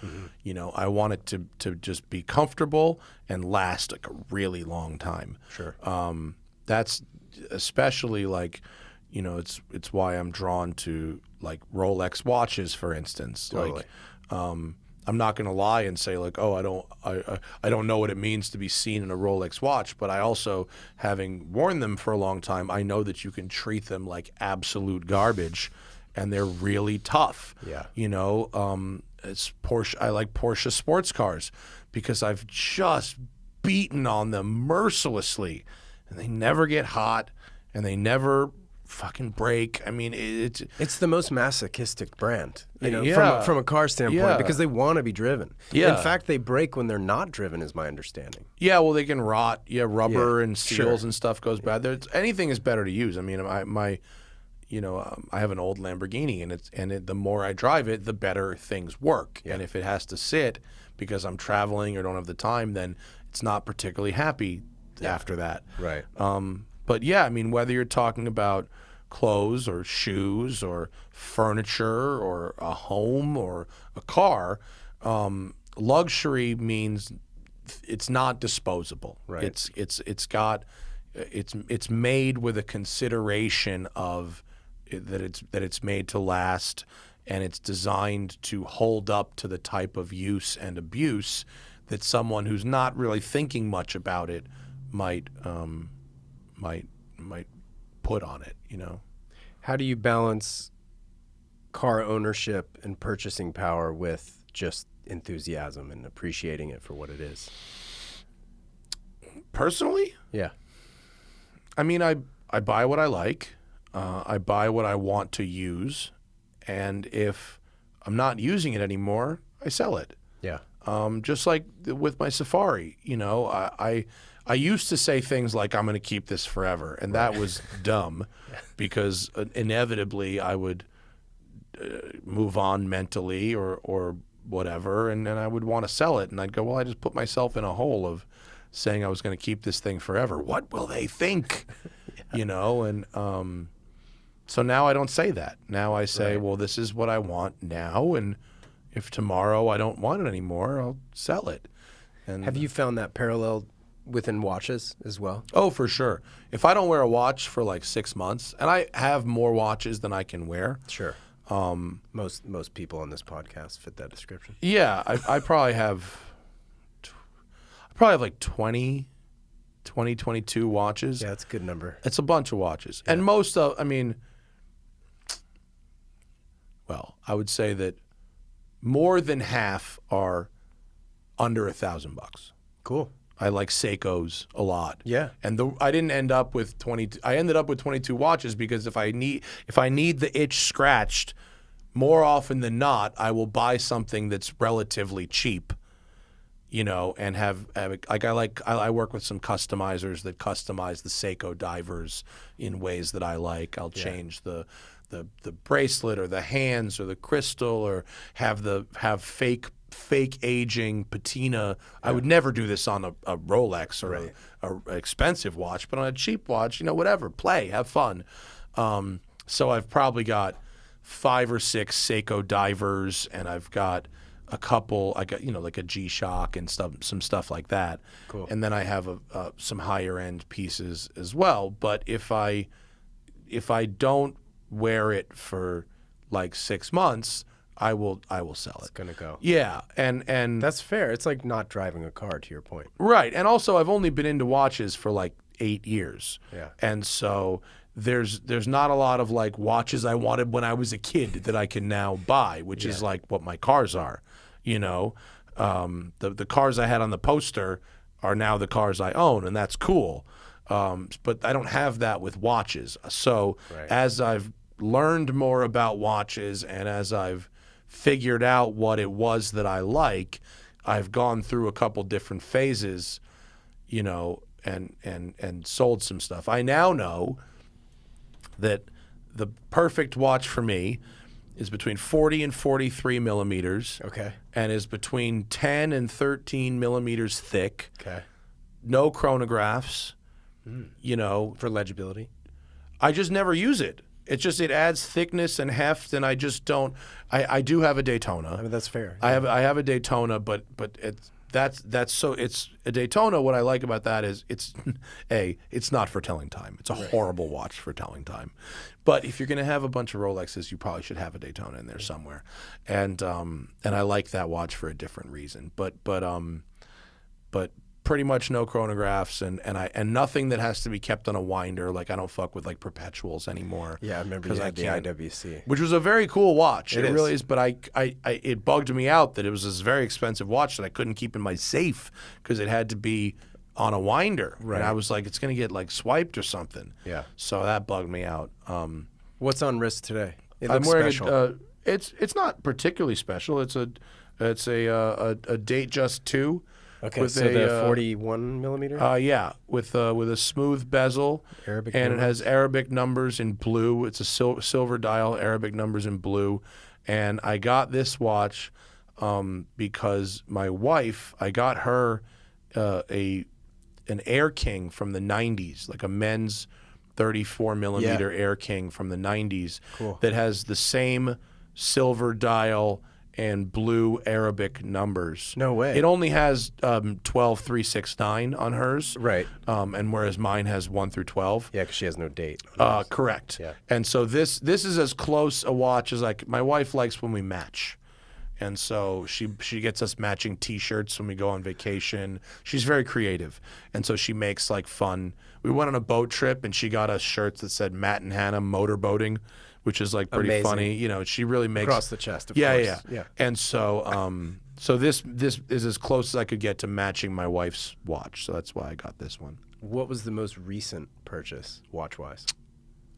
I want it to just be comfortable and last like a really long time. Sure. That's especially like, it's why I'm drawn to like Rolex watches, for instance. Totally. Like, I'm not going to lie and say like, oh, I don't know what it means to be seen in a Rolex watch, but I also, having worn them for a long time, I know that you can treat them like absolute garbage, and they're really tough. Yeah. It's Porsche. I like Porsche sports cars because I've just beaten on them mercilessly, and they never get hot, and they never fucking break. I mean, It's the most masochistic brand, Yeah. from a car standpoint, Yeah. because they want to be driven. Yeah. In fact, they break when they're not driven, is my understanding. yeah, well, they can rot. Yeah, rubber Yeah, and seals sure. and stuff goes bad. Anything is better to use. I mean, I have an old Lamborghini, and the more I drive it, the better things work. Yeah. And if it has to sit because I'm traveling or don't have the time, then it's not particularly happy after that. Right. But yeah, I mean, whether you're talking about clothes or shoes or furniture or a home or a car, luxury means it's not disposable. Right. It's made with a consideration of that it's made to last, and it's designed to hold up to the type of use and abuse that someone who's not really thinking much about it might put on it, How do you balance car ownership and purchasing power with just enthusiasm and appreciating it for what it is? Personally, Yeah. I mean, I buy what I like. I buy what I want to use. And if I'm not using it anymore, I sell it. Yeah. Just like with my Safari, I used to say things like, I'm going to keep this forever. And that was dumb because inevitably I would move on mentally or whatever. And then I would want to sell it. And I'd go, well, I just put myself in a hole of saying I was going to keep this thing forever. What will they think? And so now I don't say that. Now I say, Right. well, this is what I want now. And if tomorrow I don't want it anymore, I'll sell it. And Have you found that parallel within watches as well? Oh, for sure. If I don't wear a watch for like 6 months, and I have more watches than I can wear. Sure. Most people on this podcast fit that description. Yeah, I probably have like 22 watches. Yeah, that's a good number. It's a bunch of watches. And I would say that more than half are under $1,000. Cool. I like Seikos a lot. Yeah. And I didn't end up with 22. I ended up with 22 watches because if I need the itch scratched, more often than not, I will buy something that's relatively cheap. And have I work with some customizers that customize the Seiko divers in ways that I like. I'll change the bracelet or the hands or the crystal or have fake aging patina. I would never do this on a Rolex or a expensive watch, but on a cheap watch, whatever, play, have fun. So I've probably got 5 or 6 Seiko divers, and I've got a couple. I got like a G-Shock and some stuff like that. Cool. And then I have some higher end pieces as well. But if I don't wear it for like 6 months, I will sell it. It's gonna go. Yeah, and That's fair. It's like not driving a car, to your point. right. And also, I've only been into watches for like 8 years. Yeah. And so there's not a lot of like watches I wanted when I was a kid that I can now buy, which is like what my cars are. The cars I had on the poster are now the cars I own, and that's cool. But I don't have that with watches. So as I've learned more about watches and as I've figured out what it was that I like, I've gone through a couple different phases, and sold some stuff. I now know that the perfect watch for me is between 40 and 43 millimeters. Okay. And is between 10 and 13 millimeters thick. Okay. No chronographs. For legibility. I just never use it. It adds thickness and heft, and I just don't. I do have a Daytona. I mean, that's fair. I have a Daytona, but it's a Daytona. What I like about that is it's not for telling time. It's a horrible watch for telling time. But if you're going to have a bunch of Rolexes, you probably should have a Daytona in there somewhere. And I like that watch for a different reason. But pretty much no chronographs and nothing that has to be kept on a winder. Like I don't fuck with like perpetuals anymore. Yeah, I remember you had the IWC. Which was a very cool watch. It is. Really is. But it bugged me out that it was this very expensive watch that I couldn't keep in my safe because it had to be on a winder. Right. And I was like, it's going to get like swiped or something. Yeah. So that bugged me out. What's on wrist today? It I'm looks wearing special. it's not particularly special. It's a Datejust 2. Okay, with so the 41 millimeter? Yeah, with a smooth bezel, Arabic and numbers? it has Arabic numbers in blue. It's a silver dial, Arabic numbers in blue, and I got this watch because my wife, I got her an Air King from the '90s, like a men's 34 millimeter Air King from the '90s, Cool. that has the same silver dial and blue Arabic numbers. No way. It only has 12369 on hers. Right. And whereas mine has 1 through 12. Yeah, because she has no date. Correct. Yeah. And so this is as close a watch as my wife likes when we match. And so she gets us matching T-shirts when we go on vacation. She's very creative. And so she makes like fun. We went on a boat trip and she got us shirts that said Matt and Hannah motorboating, which is like pretty Amazing. funny. You know, she really makes Across the chest, of yeah, course. yeah. And so so this is as close as I could get to matching my wife's watch. So that's why I got this one. What was the most recent purchase, watch-wise?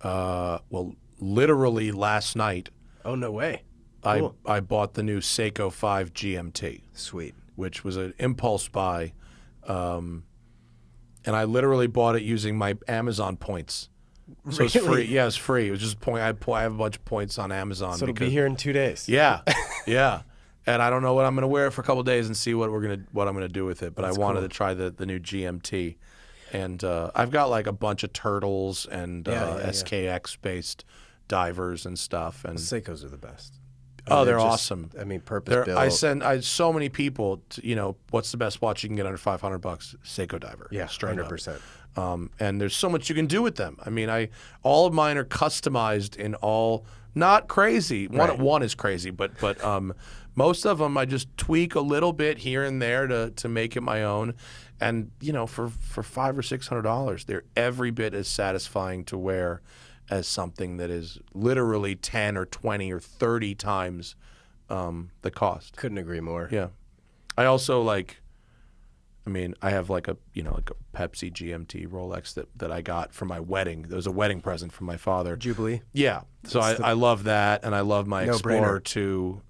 Well, literally last night Oh, no way. Cool. I bought the new Seiko 5 GMT, Sweet. which was an impulse buy. And I literally bought it using my Amazon points. So it's Really? free. Yeah, it's free. It was just point. I have a bunch of points on Amazon. So it'll be here in 2 days. Yeah, yeah. And I don't know what I'm going to wear it for a couple of days and see what I'm going to do with it. But I wanted to try the new GMT, and I've got like a bunch of turtles and SKX based divers and stuff. And Seikos are the best. oh, they're just- awesome. I mean, purpose-built. I so many people. What's the best watch you can get under $500? Seiko diver. Yeah, straight up. 100%. And there's so much you can do with them. I mean, all of mine are customized in all, not crazy. One is crazy, but most of them I just tweak a little bit here and there to make it my own. And for $500 or $600, they're every bit as satisfying to wear as something that is literally 10 or 20 or 30 times the cost. Couldn't agree more. Yeah. I also I have like a Pepsi GMT Rolex that I got for my wedding. It was a wedding present from my father. Jubilee. Yeah. So I love that, and I love my Explorer No-brainer. too,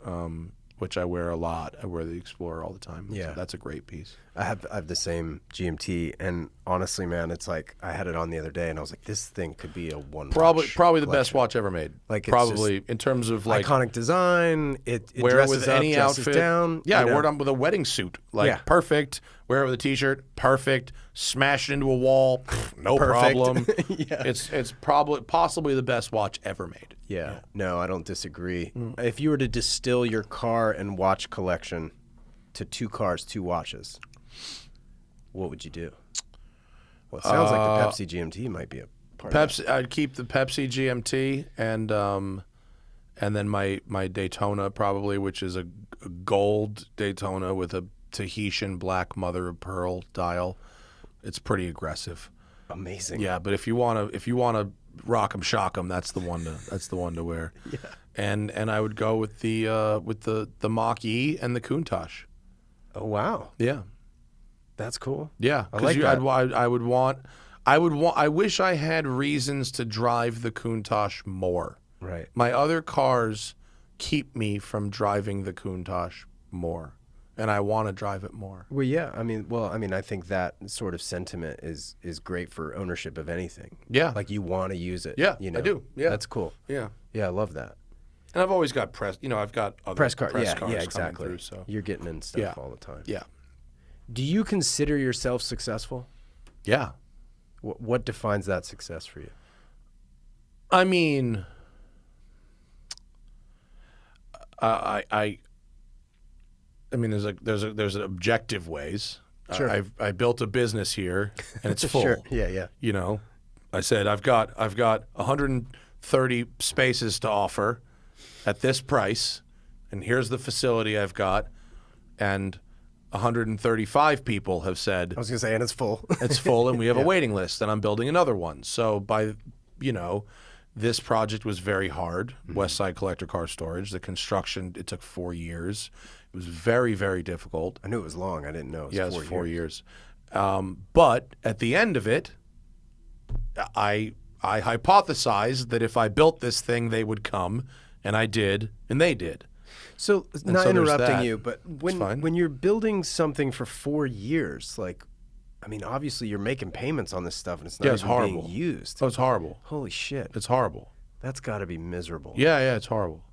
which I wear a lot. I wear the Explorer all the time. Yeah. So that's a great piece. I have the same GMT, and honestly, man, it's like I had it on the other day, and I was like, this thing could be a one. Probably the best watch ever made. Like, it's probably in terms of like iconic design. It wear it dresses with up, any dresses outfit. down. Yeah, I you know. wore it on with a wedding suit. Like Yeah. perfect. Wear it with a t-shirt. Perfect. Smash it into a wall. No Perfect. problem. Yeah. It's possibly the best watch ever made. Yeah, no, I don't disagree. Mm. If you were to distill your car and watch collection to 2 cars, 2 watches, what would you do? Well, it sounds like the Pepsi GMT might be a part of Pepsi. I'd keep the Pepsi GMT and then my Daytona probably, which is a gold Daytona with a Tahitian black mother of pearl dial. It's pretty aggressive. that. Amazing. Yeah, but if you wanna rock 'em, shock 'em, that's the one to wear. Yeah. And I would go with the Mach E and the Countach. Oh, wow. Yeah. That's cool. Yeah, I like because that. I wish I had reasons to drive the Countach more. Right. My other cars keep me from driving the Countach more, and I want to drive it more. Well, yeah. I mean, I think that sort of sentiment is great for ownership of anything. Yeah. Like you want to use it. Yeah, you know? I do. Yeah. That's cool. Yeah, Yeah, I love that. and I've always got press. I've got other Press car. cars Yeah, coming exactly. through, so You're getting in stuff Yeah. all the time. yeah, Do you consider yourself successful? yeah. What defines that success for you? I mean, I mean, there's objective ways. Sure. I built a business here, and it's full. Sure. Yeah. I said I've got 130 spaces to offer at this price, and here's the facility I've got, and 135 people have said I was gonna say, and it's full. it's full, and we have a waiting list, and I'm building another one. So this project was very hard. West Side Collector Car Storage. The construction, it took 4 years. It was very, very difficult. I knew it was long. I didn't know it was Yeah, 4 it's 4 years. But at the end of it, I hypothesized that if I built this thing, they would come, and I did, and they did. So, And not so there's interrupting that. you, but fine. when you're building something for 4 years, like, I mean, obviously you're making payments on this stuff, and it's not it's even horrible. being used. Oh, it's horrible. Holy shit. It's horrible. That's got to be miserable. Yeah, it's horrible.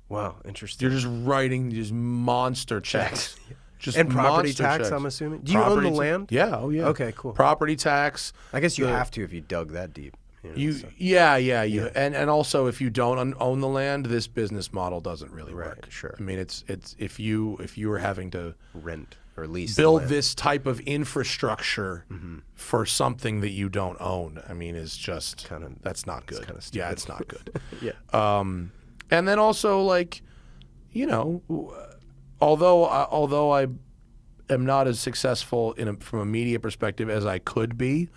Wow, interesting. You're just writing these monster checks. Just And property monster tax, checks. I'm assuming? Do you own Property the land? Yeah, oh yeah. Okay, cool. Property tax. I guess you the- have to if you dug that deep. So. And also if you don't own the land, this business model doesn't really work. Right, sure. I mean, it's if you were having to Rent or lease the build land. this type of infrastructure for something that you don't own, I mean, is just that's not good. kinda stupid. Yeah, it's not good. Yeah. And then also, like, you know, although I am not as successful from a media perspective as I could be,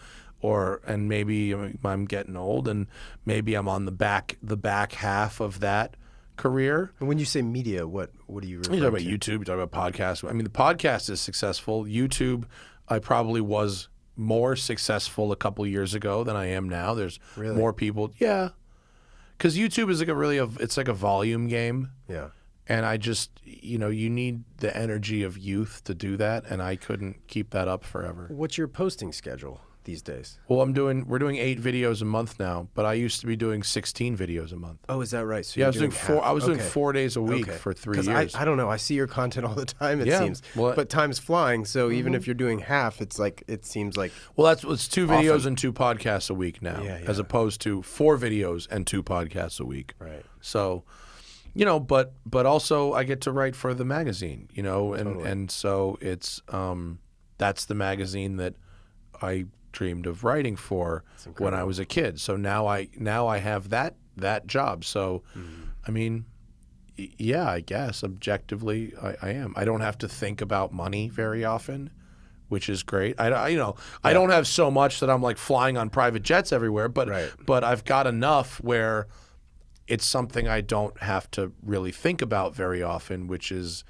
and maybe I'm getting old, and maybe I'm on the back half of that career. And when you say media, what do you refer You talk about to? YouTube, you talk about podcasts. I mean, the podcast is successful. YouTube, I probably was more successful a couple years ago than I am now. There's Really? more people. Yeah. Because YouTube is like it's like a volume game. Yeah. And I just, you need the energy of youth to do that. And I couldn't keep that up forever. What's your posting schedule these days? Well, we're doing 8 videos a month now, but I used to be doing 16 videos a month. Oh, is that right? So Yeah, I you're was doing half. I was doing Okay. 4 days a week Okay. for 3 'Cause years. I don't know. I see your content all the time, it Yeah. seems. Well, but time's flying, so even if you're doing half, it seems like Well, it's 2 videos Often. and 2 podcasts a week now, Yeah, as yeah. opposed to 4 videos and 2 podcasts a week. right. So, but also I get to write for the magazine, and so it's that's the magazine that I dreamed of writing for when I was a kid. So now I have that job. So, I mean, yeah, I guess objectively I am. I don't have to think about money very often, which is great. I don't have so much that I'm like flying on private jets everywhere, but Right. but I've got enough where it's something I don't have to really think about very often, which is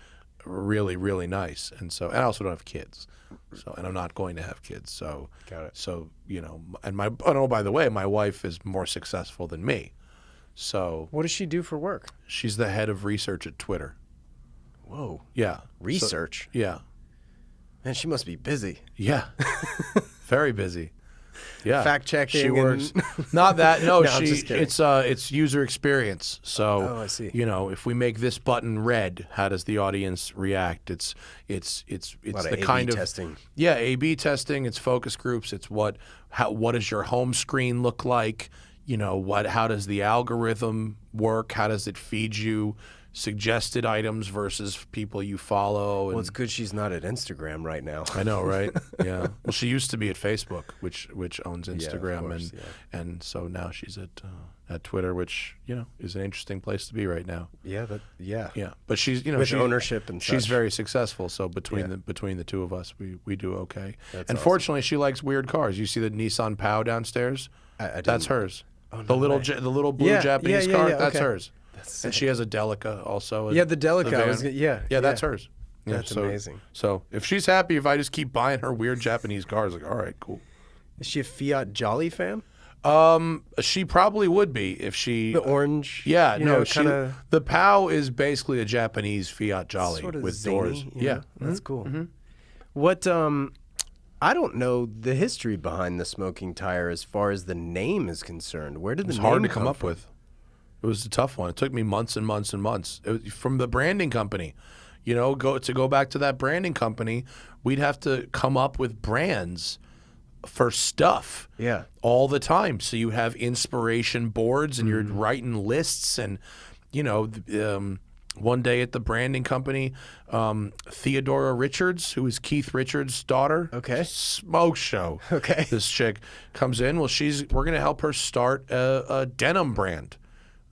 really, really nice. And I also don't have kids. And I'm not going to have kids. So, Got it. So, by the way, my wife is more successful than me. So What does she do for work? she's the head of research at Twitter. Whoa. Yeah. Research? Yeah. Man, she must be busy. Yeah. Very busy. Yeah. Fact checking She and- works. Not that. No, No, I'm just kidding. it's user experience. So Oh, I see. if we make this button red, how does the audience react? It's lot of the A/B kind of testing. Yeah, A/B testing. It's focus groups. It's what does your home screen look like? How does the algorithm work? How does it feed you suggested items versus people you follow? Well, it's good she's not at Instagram right now. I know, right? Yeah. Well, she used to be at Facebook, which owns Instagram, course, and so now she's at Twitter, which is an interesting place to be right now. Yeah, Yeah, but she's With ownership and she's such. very successful. So between the two of us, we do okay. And fortunately, she likes weird cars. You see the Nissan Pao downstairs? I didn't- That's hers. Oh, no the little way. the little blue Yeah, Japanese yeah, car. yeah, That's okay. hers. That's And she has a Delica also. Yeah, the Delica. I van. was gonna- yeah, that's yeah. hers. Yeah, That's amazing. So if she's happy, if I just keep buying her weird Japanese cars, like, all right, cool. Is she a Fiat Jolly fan? She probably would be if she. The orange. Yeah, you no, know, she. kinda The POW is basically a Japanese Fiat Jolly sort of with zany, doors. you Yeah, know? That's cool. What I don't know the history behind the smoking tire as far as the name is concerned. Where did the it's name hard to come up from? with. It was a tough one. It took me months and months and months. It was from the branding company. Go back to that branding company, we'd have to come up with brands for stuff. Yeah. All the time. So you have inspiration boards and you're writing lists and one day at the branding company, Theodora Richards, who is Keith Richards' daughter. Okay. Smoke show. Okay. This chick comes in. Well, we're going to help her start a denim brand.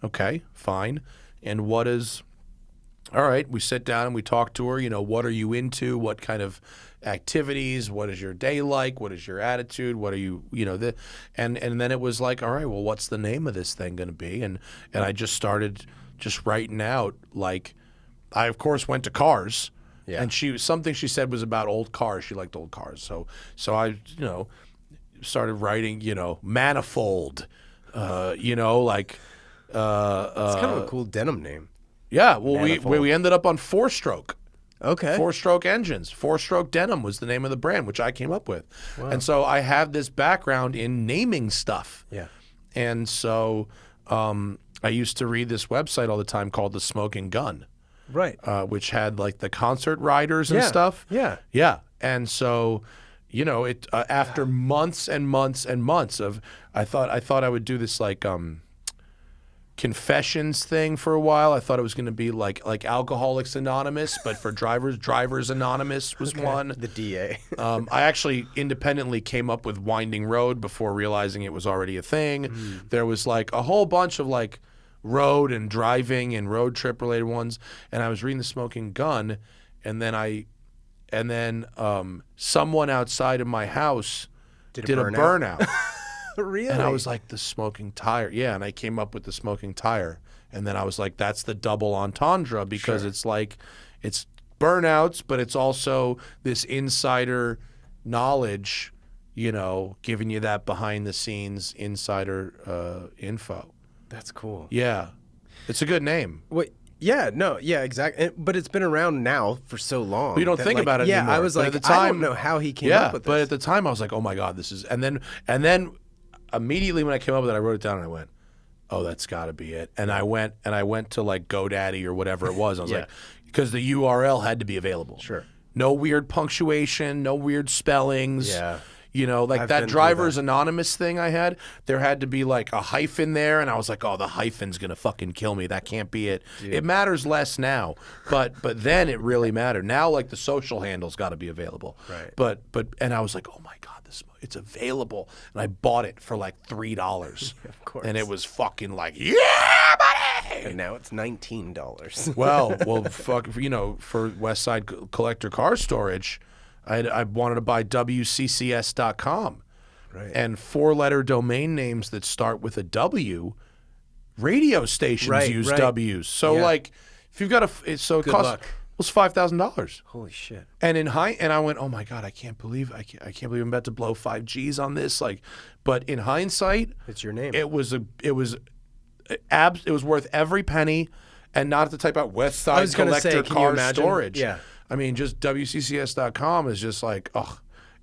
Okay, fine. And all right, we sit down and we talk to her. What are you into? What kind of activities? What is your day like? What is your attitude? What are you, and then it was like, all right, well, what's the name of this thing going to be? And I just started just writing out, like, I of course went to cars Yeah. And something she said was about old cars. She liked old cars. So I, started writing, manifold, like. It's kind of a cool denim name. Yeah, well, Manifold. we ended up on 4-stroke. Okay. 4-stroke engines. 4-stroke denim was the name of the brand, which I came up with. Wow. And so I have this background in naming stuff. Yeah. And so I used to read this website all the time called The Smoking Gun. Right. Which had like the concert riders and stuff. Yeah. Yeah. And so, it after months and months and months of, I thought I would do this like confessions thing for a while. I thought it was going to be like Alcoholics Anonymous, but for Drivers Anonymous was one. The DA. I actually independently came up with Winding Road before realizing it was already a thing. There was like a whole bunch of like road and driving and road trip related ones. And I was reading The Smoking Gun, and then someone outside of my house did a burnout. Really? And I was like, the smoking tire. Yeah, and I came up with the smoking tire. And then I was like, that's the double entendre, because it's like, it's burnouts, but it's also this insider knowledge, giving you that behind the scenes insider info. That's cool. Yeah. It's a good name. Wait. Yeah, no, yeah, exactly. But it's been around now for so long. But you don't think about it yeah, anymore. I was But like, at the time, I don't know how he came up with this. But at the time I was like, oh my God, this is, and then immediately when I came up with it, I wrote it down and I went, oh, that's got to be it. And I went to like GoDaddy or whatever it was. I was like, because the URL had to be available. Sure. No weird punctuation, no weird spellings. Yeah. Like that Drivers Anonymous thing I had, there had to be like a hyphen there, and I was like, oh, the hyphen's gonna fucking kill me. That can't be it. Dude. It matters less now, but then it really mattered. Now, like the social handle's got to be available. Right. But and I was like, oh my God, it's available, and I bought it for like $3. Of course. And it was fucking like, yeah, buddy. And now it's $19. well, fuck, for West Side Collector Car Storage, I wanted to buy WCCS.com. Right. And 4-letter domain names that start with a W, radio stations use W's. So like, if you've got it was $5,000. Holy shit. And and I went, oh my God, I can't believe I'm about to blow 5 G's on this. Like, but in hindsight, it's your name. It was worth every penny, and not to type out West Side Collector Car Storage. Yeah. I mean, just WCCS.com is just like,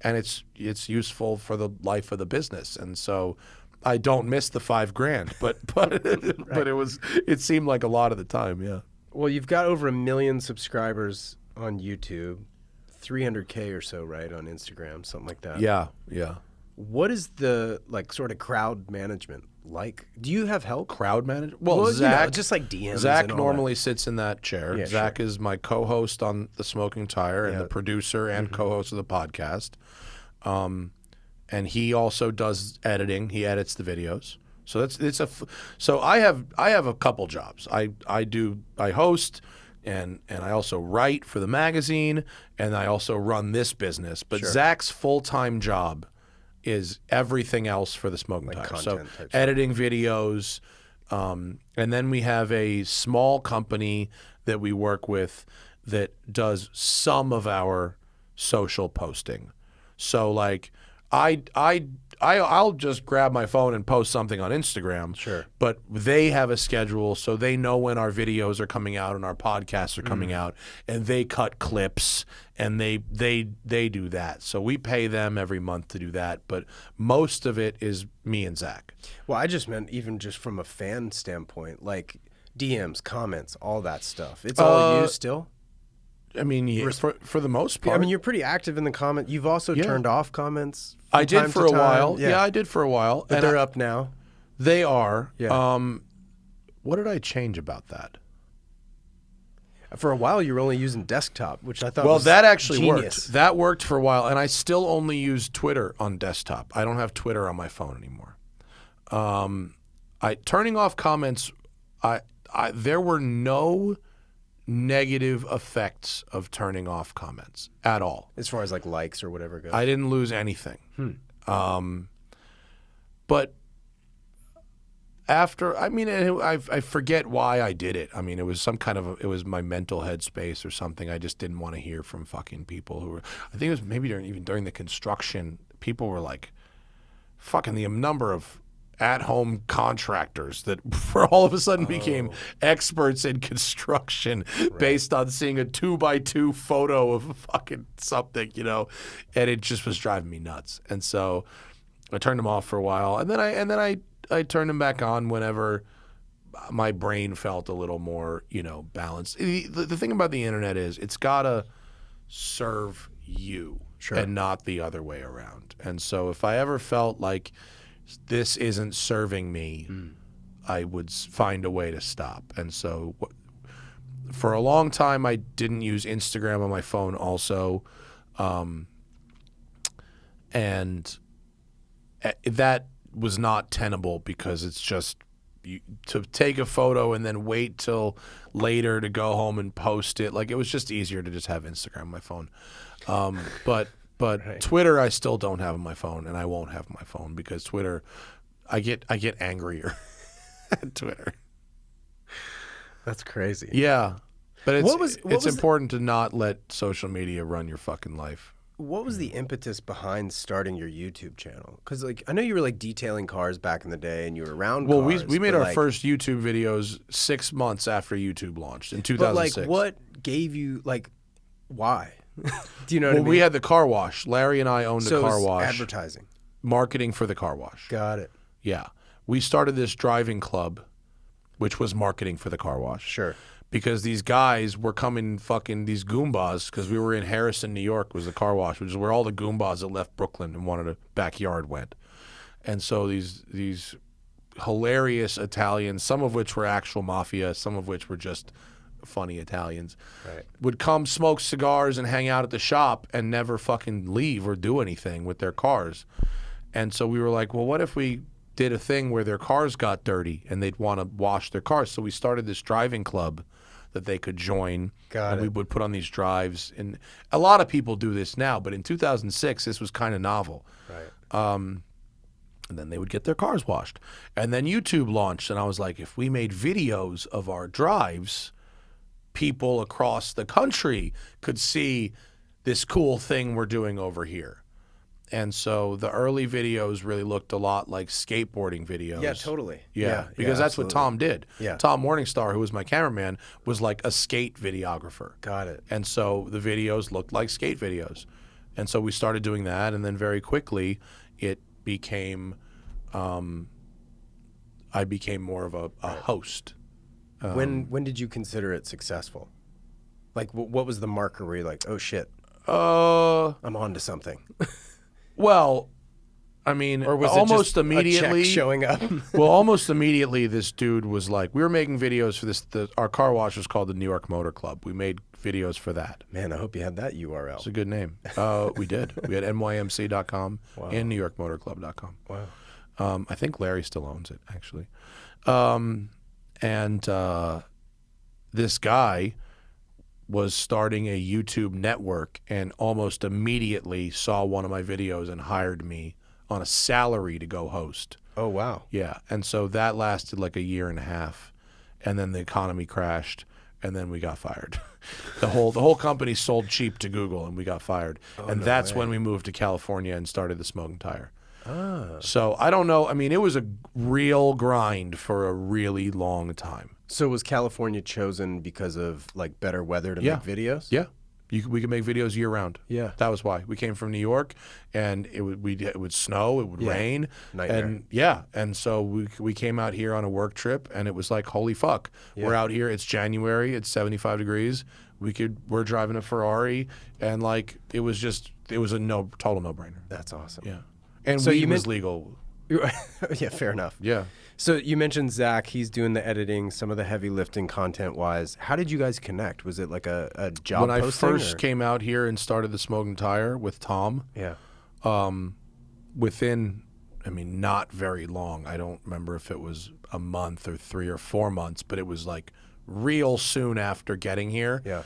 and it's useful for the life of the business. And so I don't miss the $5,000, but it seemed like a lot of the time. Yeah. Well, you've got over 1 million subscribers on YouTube, 300K or so, right, on Instagram, something like that. Yeah. Yeah. What is the like sort of crowd management like? Do you have help? Crowd management? Well, Zach, just like DMs. Zach and all normally sits in that chair. Yeah, Zach is my co-host on The Smoking Tire and the producer and co-host of the podcast. And he also does editing. He edits the videos. So so I have a couple jobs. I host and I also write for the magazine, and I also run this business. But Zach's full-time job is everything else for the Smoking Tire. So editing videos, and then we have a small company that we work with that does some of our social posting. So like I'll just grab my phone and post something on Instagram. Sure. But they have a schedule, so they know when our videos are coming out and our podcasts are coming out, and they cut clips and they do that. So we pay them every month to do that, but most of it is me and Zach. Well, I just meant even just from a fan standpoint, like DMs, comments, all that stuff. It's all you still? I mean, yeah, for the most part. I mean, you're pretty active in the comment. You've also turned off comments. I did for a while. Yeah, I did for a while. But they're up now. They are. Yeah. What did I change about that? For a while, you were only using desktop, which I thought was that actually genius. worked. That worked for a while, and I still only use Twitter on desktop. I don't have Twitter on my phone anymore. Turning off comments, there were no negative effects of turning off comments at all. As far as like likes or whatever goes. I didn't lose anything. But after, I mean, I forget why I did it. I mean, it was some kind of, it was my mental headspace or something. I just didn't want to hear from fucking people who were, I think it was maybe even during the construction, people were like, fucking the number of at-home contractors that for all of a sudden became experts in construction based on seeing a 2x2 photo of fucking something, you know, and it just was driving me nuts. And so I turned them off for a while, and then I turned them back on whenever my brain felt a little more, you know, balanced. The thing about the internet is it's gotta serve you and not the other way around. And so if I ever felt like this isn't serving me, I would find a way to stop. And so for a long time, I didn't use Instagram on my phone also. And that was not tenable because it's just to take a photo and then wait till later to go home and post it. Like, it was just easier to just have Instagram on my phone. But Twitter, I still don't have on my phone, and I won't have on my phone because Twitter, I get angrier at Twitter. That's crazy. Yeah, but it's important to not let social media run your fucking life. What was the impetus behind starting your YouTube channel? Because, like, I know you were like detailing cars back in the day, and you were around. Well, cars, we made our first YouTube videos 6 months after YouTube launched in 2006. But like, what gave you why? Do you know what I mean? We had the car wash. Larry and I owned the car wash. Advertising. Marketing for the car wash. Got it. Yeah. We started this driving club, which was marketing for the car wash. Sure. Because these guys were coming fucking, these Goombas, because we were in Harrison, New York, was the car wash, which is where all the Goombas that left Brooklyn and wanted a backyard went. And so these hilarious Italians, some of which were actual mafia, some of which were just funny Italians, would come smoke cigars and hang out at the shop and never fucking leave or do anything with their cars. And so we were like, well, what if we did a thing where their cars got dirty and they'd want to wash their cars? So we started this driving club that they could join. We would put on these drives. And a lot of people do this now, but in 2006, this was kind of novel. And then they would get their cars washed. And then YouTube launched, and I was like, if we made videos of our drives, people across the country could see this cool thing we're doing over here. And so the early videos really looked a lot like skateboarding videos. Yeah, totally. Yeah, because that's absolutely. what Tom did. Yeah. Tom Morningstar, who was my cameraman, was like a skate videographer. Got it. And so the videos looked like skate videos. And so we started doing that, and then very quickly it became, I became more of a host. When did you consider it successful? Like, what was the marker where you're like, oh shit, I'm on to something? Well, I mean, Or was almost it just immediately a check showing up? well, almost immediately, this dude was like, we were making videos for this. Our car wash was called the New York Motor Club. We made videos for that. Man, I hope you had that URL. It's a good name. We did. We had nymc.com and newyorkmotorclub.com. Wow. I think Larry still owns it, actually. This guy was starting a YouTube network and almost immediately saw one of my videos and hired me on a salary to go host. Oh, wow. Yeah. And so that lasted like a year and a half. And then the economy crashed, and then we got fired. The whole company sold cheap to Google, and we got fired. And that's when we moved to California and started the Smoking Tire. So I don't know. I mean, it was a real grind for a really long time. So was California chosen because of like better weather to make videos? Yeah. We could make videos year round. Yeah. That was why. We came from New York, and it would snow, it would rain. Nightmare. And so we came out here on a work trip, and it was like, holy fuck. We're out here, it's January, it's 75 degrees. We're driving a Ferrari, and like it was a total no-brainer. That's awesome. Yeah. And So weed you was legal. Yeah, fair enough. Yeah. So you mentioned Zach, he's doing the editing, some of the heavy lifting content-wise. How did you guys connect? Was it like a job When I posting? first came out here and started the Smoking Tire with Tom, within, I mean, not very long. I don't remember if it was a month or 3 or 4 months, but it was like real soon after getting here. Yeah.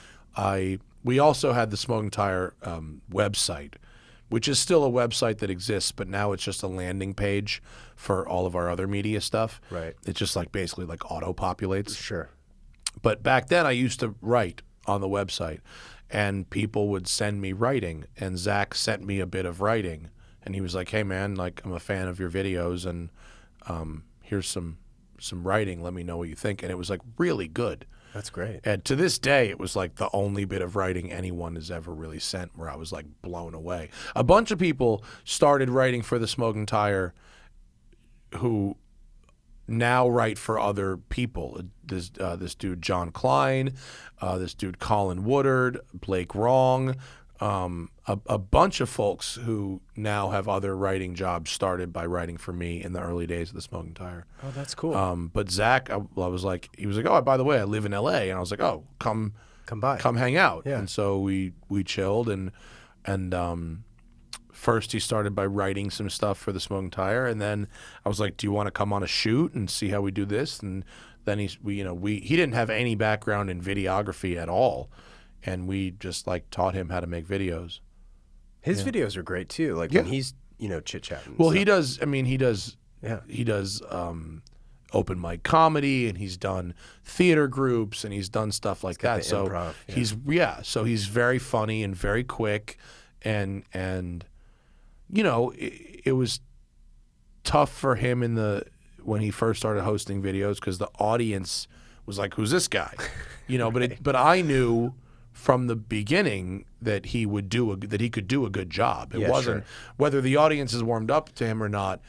We also had the Smoking Tire website, which is still a website that exists, but now it's just a landing page for all of our other media stuff. Right. It just like basically like auto-populates. Sure. But back then I used to write on the website, and people would send me writing, and Zach sent me a bit of writing, and he was like, hey man, like I'm a fan of your videos, and here's some writing, let me know what you think. And it was like really good. That's great. And to this day, it was like the only bit of writing anyone has ever really sent where I was like blown away. A bunch of people started writing for the Smoking Tire who now write for other people. This dude John Klein, this dude Colin Woodard, Blake Wrong, a bunch of folks who now have other writing jobs started by writing for me in the early days of the Smoking Tire. Oh, that's cool. But Zach, I was like, he was like, oh, by the way, I live in LA, and I was like, oh, come by, come hang out. Yeah. And so we chilled, and first he started by writing some stuff for the Smoking Tire, and then I was like, do you want to come on a shoot and see how we do this? And then he didn't have any background in videography at all, and we just like taught him how to make videos. His videos are great too. Like when he's chit-chatting. Well, he does. I mean, he does. Yeah. He does open mic comedy, and he's done theater groups, and he's done stuff like that. So improv, so he's very funny and very quick, and it was tough for him when he first started hosting videos because the audience was like, "Who's this guy?" But I knew from the beginning that he could do a good job. It wasn't whether the audience is warmed up to him or not.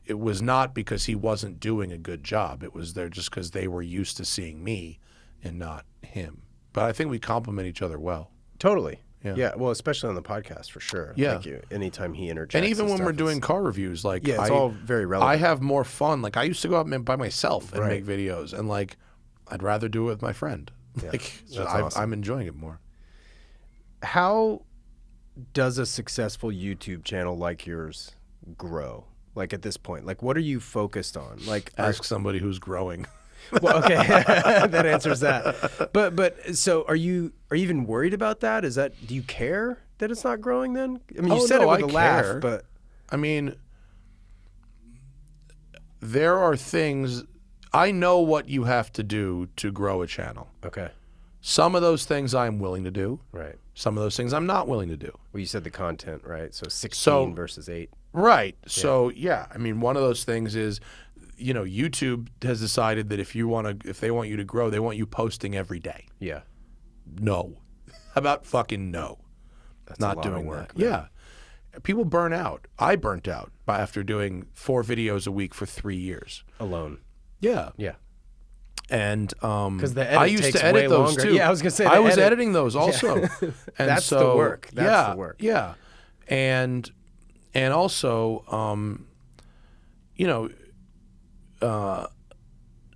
It was not because he wasn't doing a good job. It was there just because they were used to seeing me and not him. But I think we complement each other well. Totally. Yeah. Yeah. Well, especially on the podcast for sure. Yeah. Thank you. Anytime he interjects. And even when stuff, we're doing car reviews, like it's all very relevant. I have more fun. Like I used to go out by myself and Right. make videos, and like I'd rather do it with my friend. Yeah. Like That's awesome. I'm enjoying it more. How does a successful YouTube channel like yours grow? Like at this point, like what are you focused on? Like Ask somebody who's growing. well, okay, that answers that. But so are you even worried about that? Do you care that it's not growing then? I mean, you said it with a laugh, but I mean, there are things I know what you have to do to grow a channel. okay, Some of those things I'm willing to do. right. Some of those things I'm not willing to do. Well, you said the content, right? So 16 So- versus 8. Right. So yeah, I mean, one of those things is, YouTube has decided that if they want you to grow, they want you posting every day. Yeah, No. How about fucking no? that's Not a lot of doing work, that. man. Yeah. People burn out. I burnt out after doing 4 videos a week for 3 years. Alone. Yeah. Yeah. And Because the edit I used takes to edit way those longer. too. Yeah, I was gonna say I the was edit- editing those also. And That's the so, work. That's yeah, the work. Yeah. And also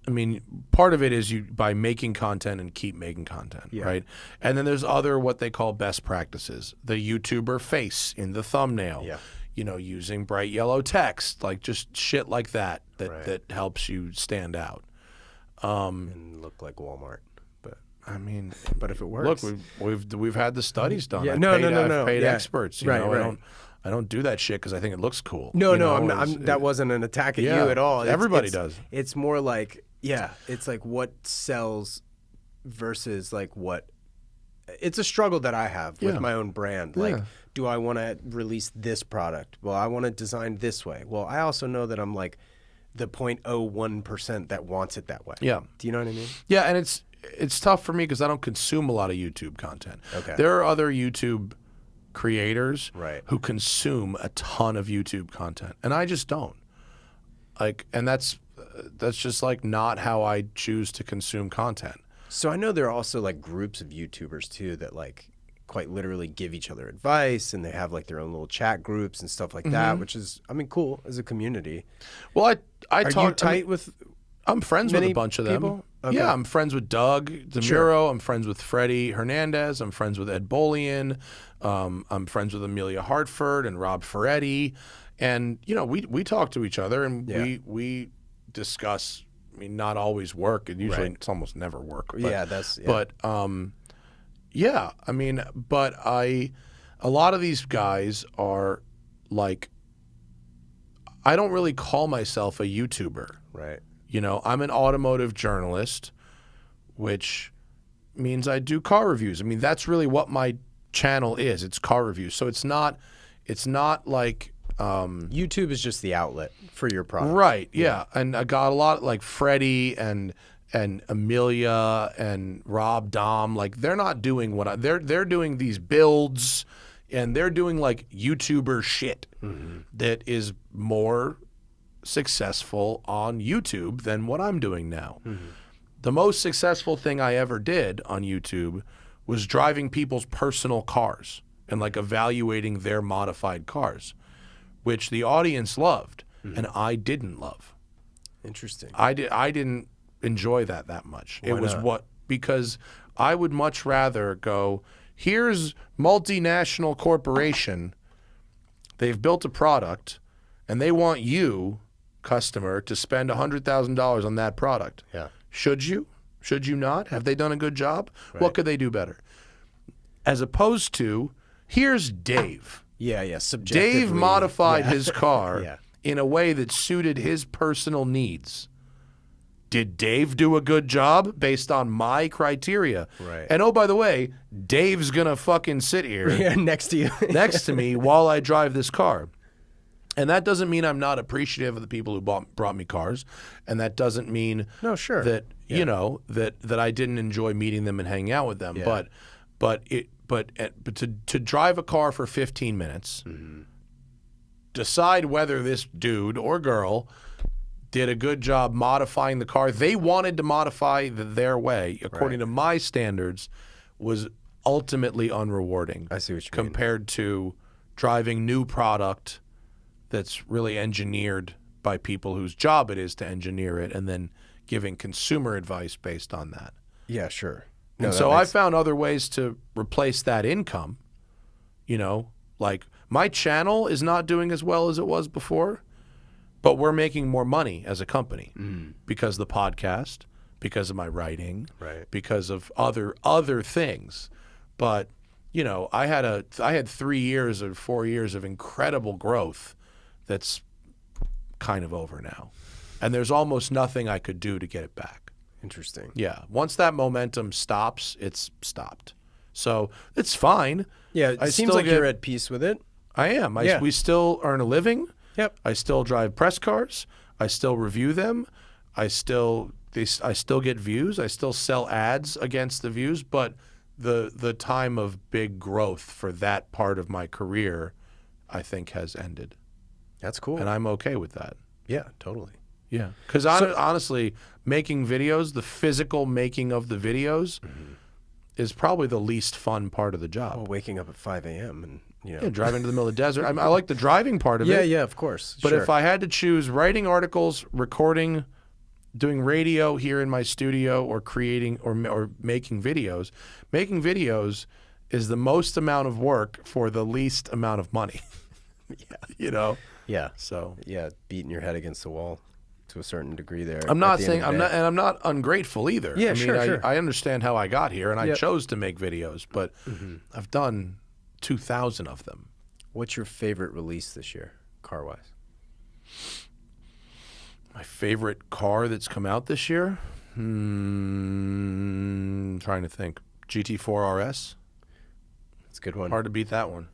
I mean, part of it is by making content and keep making content, Yeah. right? And then there's other what they call best practices. The YouTuber face in the thumbnail. Yeah. Using bright yellow text, like just shit like that Right. that helps you stand out. And look like Walmart, but I mean, if it works, look, we've had the studies done. Yeah, I've no, paid, no, no, I've no. paid Yeah. experts. Right, right. I don't do that shit because I think it looks cool. No, you no, know, I'm it's- that wasn't an attack at Yeah, you at all. everybody does. It's more like, it's like what sells versus like what. It's a struggle that I have with Yeah. my own brand. Yeah. Like, do I want to release this product? Well, I want to design this way. Well, I also know that I'm like the 0.01% that wants it that way. Yeah. Do you know what I mean? Yeah, and it's tough for me because I don't consume a lot of YouTube content. Okay. There are other YouTube creators Right. who consume a ton of YouTube content, and I just don't. Like, and that's just like not how I choose to consume content. So I know there are also like groups of YouTubers too that like quite literally give each other advice, and they have like their own little chat groups and stuff like that, which is, I mean, cool as a community. Well, I Are talk. you tight with? I'm friends with many a bunch of them. people? Okay. Yeah, I'm friends with Doug DeMuro. Sure. I'm friends with Freddie Hernandez. I'm friends with Ed Bolian. I'm friends with Amelia Hartford and Rob Ferretti. And, we talk to each other, and we discuss, I mean, not always work. And usually Right. it's almost never work. But, Yeah, that's. Yeah. But, I mean, but I a lot of these guys are like, I don't really call myself a YouTuber. Right. You know, I'm an automotive journalist, which means I do car reviews. I mean, that's really what my channel is. It's car reviews. So it's not like YouTube is just the outlet for your product. right. Yeah. And I got a lot like Freddie and Amelia and Rob Dom. Like they're not doing what they're doing these builds, and they're doing like YouTuber shit that is more successful on YouTube than what I'm doing now. The most successful thing I ever did on YouTube was driving people's personal cars and like evaluating their modified cars, which the audience loved and I didn't love. Interesting. I didn't enjoy that much. Why It was not? because I would much rather go, here's multinational corporation, they've built a product and they want you, customer, to spend $100,000 on that product. Yeah. Should you? Should you not? Have they done a good job? Right. What could they do better? As opposed to, here's Dave. Yeah. Subjectively. Dave modified Yeah. his car Yeah. in a way that suited his personal needs. Did Dave do a good job based on my criteria? Right. And oh, by the way, Dave's gonna fucking sit here Yeah, next to you. next to me while I drive this car. And that doesn't mean I'm not appreciative of the people who brought me cars, and that doesn't mean No, sure. that Yeah. you know that I didn't enjoy meeting them and hanging out with them. Yeah. But to drive a car for 15 minutes, decide whether this dude or girl did a good job modifying the car they wanted to modify their way according to my standards was ultimately unrewarding. I see what you mean. compared to driving new product that's really engineered by people whose job it is to engineer it and then giving consumer advice based on that. Yeah, sure. And so I found other ways to replace that income. You know, like my channel is not doing as well as it was before, but we're making more money as a company because of the podcast, because of my writing, Right. because of other things. But you know, I had 3 years or 4 years of incredible growth that's kind of over now, and there's almost nothing I could do to get it back. Interesting. Yeah, once that momentum stops, it's stopped. So it's fine. Yeah, it I seems still like get- you're at peace with it. I am. Yeah. We still earn a living. Yep. I still drive press cars. I still review them. I still get views. I still sell ads against the views. But the time of big growth for that part of my career, I think, has ended, That's cool. and I'm okay with that. Yeah, totally. Yeah, because honestly, making videos, the physical making of the videos, is probably the least fun part of the job. Well, waking up at 5 a.m. and Yeah, driving to the middle of the desert. I like the driving part of Yeah, it. yeah, of course. But sure. if I had to choose writing articles, recording, doing radio here in my studio, or creating or making videos is the most amount of work for the least amount of money. Yeah. You know? Yeah. So Yeah, beating your head against the wall to a certain degree there. I'm not at the end saying of the day. I'm not ungrateful either. Yeah, I mean, sure. I understand how I got here, and I Yep. chose to make videos, but I've done 2,000 of them. What's your favorite release this year, car-wise? My favorite car that's come out this year? Trying to think. GT4 RS. It's a good one. Hard to beat that one.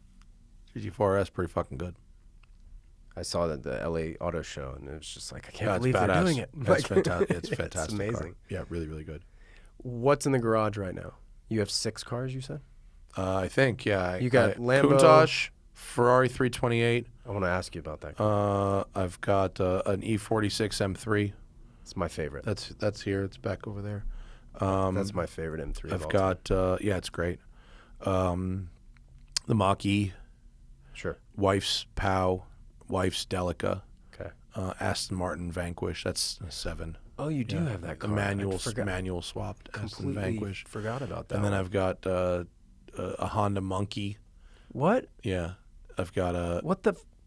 GT4 RS pretty fucking good. I saw that the LA Auto Show, and it was just like, I can't Yeah, it's believe they're badass. doing it. It's Like, fantastic. It's fantastic. It's amazing. car. Yeah, really, really good. What's in the garage right now? You have 6 cars, you said? I think, yeah. You got Lambo- Countach, Ferrari 328. I want to ask you about that car. I've got an E46 M3. It's my favorite. That's here. It's back over there. That's my favorite M3 of I've all time. got yeah, it's great. The Mach-E, Sure. wife's POW, wife's Delica, Okay. Aston Martin Vanquish. That's a 7. Oh, you do have that The car. manual I forgot- manual swapped Aston completely Vanquish. forgot about that And then one. I've got a Honda Monkey. What? Yeah, I've got a.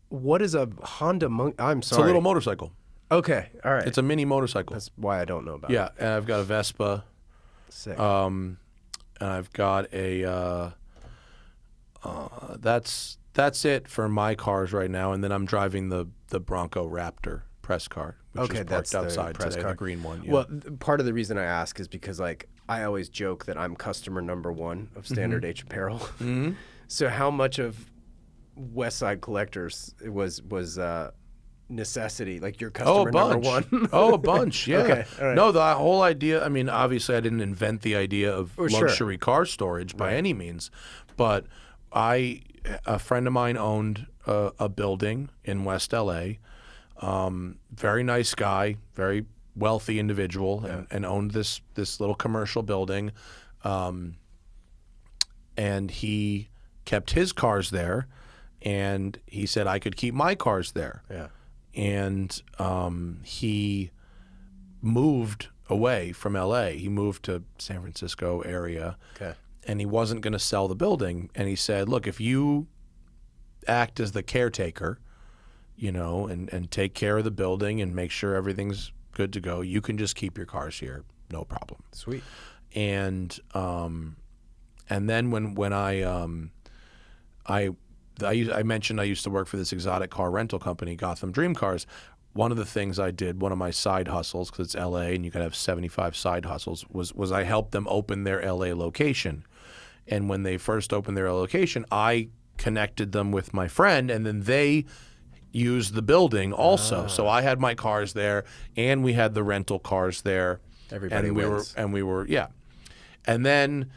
What is a Honda Monk? I'm It's sorry. a little motorcycle. Okay, all right. It's a mini motorcycle. That's why I don't know about it. Yeah, and I've got a Vespa. Sick. And I've got a That's it for my cars right now. And then I'm driving the Bronco Raptor press car, which is that's parked the outside press today, car. the green one. Yeah. Well, part of the reason I ask is because like I always joke that I'm customer number one of Standard H Apparel. So how much of West Side Collectors was necessity? Like your customer number one? A bunch. Yeah. Okay, all right. No, the whole idea. I mean, obviously, I didn't invent the idea of sure. luxury car storage by any means, but a friend of mine owned a building in West LA. Very nice guy, very wealthy individual, and owned this little commercial building. And he kept his cars there, and he said I could keep my cars there. Yeah. And he moved away from LA. He moved to San Francisco area. Okay. And he wasn't going to sell the building. And he said, look, if you act as the caretaker, you know, and take care of the building and make sure everything's good to go, you can just keep your cars here, no problem. Sweet. And then when I mentioned I used to work for this exotic car rental company, Gotham Dream Cars. One of the things I did, one of my side hustles, because it's LA and you can have 75 side hustles, was I helped them open their LA location. And when they first opened their location, I connected them with my friend, and then they used the building also. So I had my cars there, and we had the rental cars there. Everybody and wins. we were, yeah. And then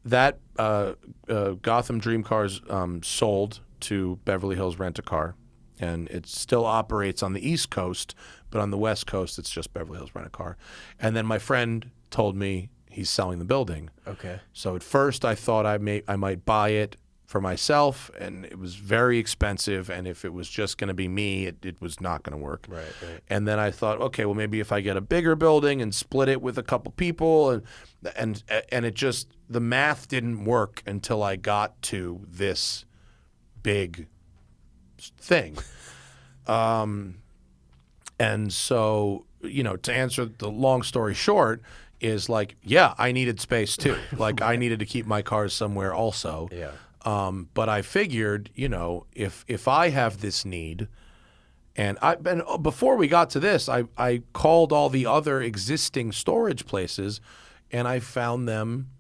that Gotham Dream Cars sold to Beverly Hills Rent-A-Car, and it still operates on the East Coast, but on the West Coast, it's just Beverly Hills Rent-A-Car. And then my friend told me he's selling the building. Okay. So at first I thought I might buy it for myself, and it was very expensive, and if it was just going to be me, it was not going to work. Right. And then I thought, okay, well, maybe if I get a bigger building and split it with a couple people, and it just, the math didn't work until I got to this big thing. And so, you know, to answer the long story short is like, yeah, I needed space too. Like I needed to keep my cars somewhere also. Yeah. But I figured, you know, if I have this need, and before we got to this, I called all the other existing storage places, and I found them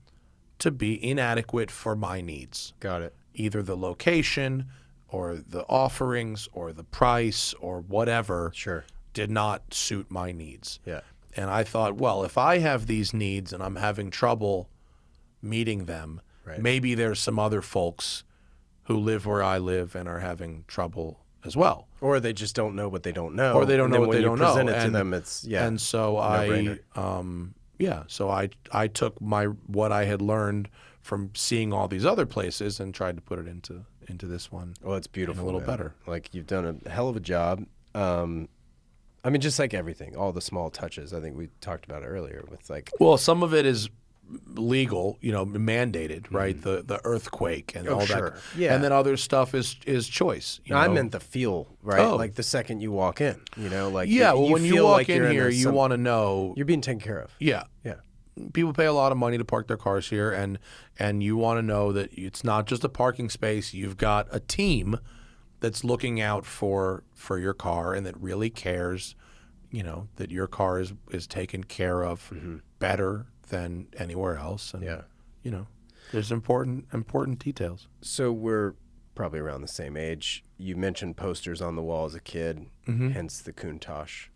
to be inadequate for my needs. Got it. Either the location or the offerings or the price or whatever Sure. did not suit my needs. Yeah. And I thought, well, if I have these needs and I'm having trouble meeting them, Right. maybe there's some other folks who live where I live and are having trouble as well. Or they just don't know what they don't know. Or they don't and know then what when they you don't know. present it to And- them, it's, yeah. And so No-brainer. I took what I had learned from seeing all these other places and tried to put it into this one. Well, it's beautiful. a little man. better. Like you've done a hell of a job. I mean, just like everything, all the small touches. I think we talked about it earlier with like, Well, some of it is legal, you know, mandated, right? The earthquake and all sure. that. Yeah. And then other stuff is choice. You I know? meant the feel, right? Oh. Like the second you walk in, you know, like Yeah, well, when you feel walk like in you're here, you some- want to know. you're being taken care of. Yeah. Yeah. People pay a lot of money to park their cars here, and you want to know that it's not just a parking space. You've got a team that's looking out for your car and that really cares, you know, that your car is taken care of better than anywhere else. And, Yeah. you know, there's important details. So we're probably around the same age. You mentioned posters on the wall as a kid, hence the Countach.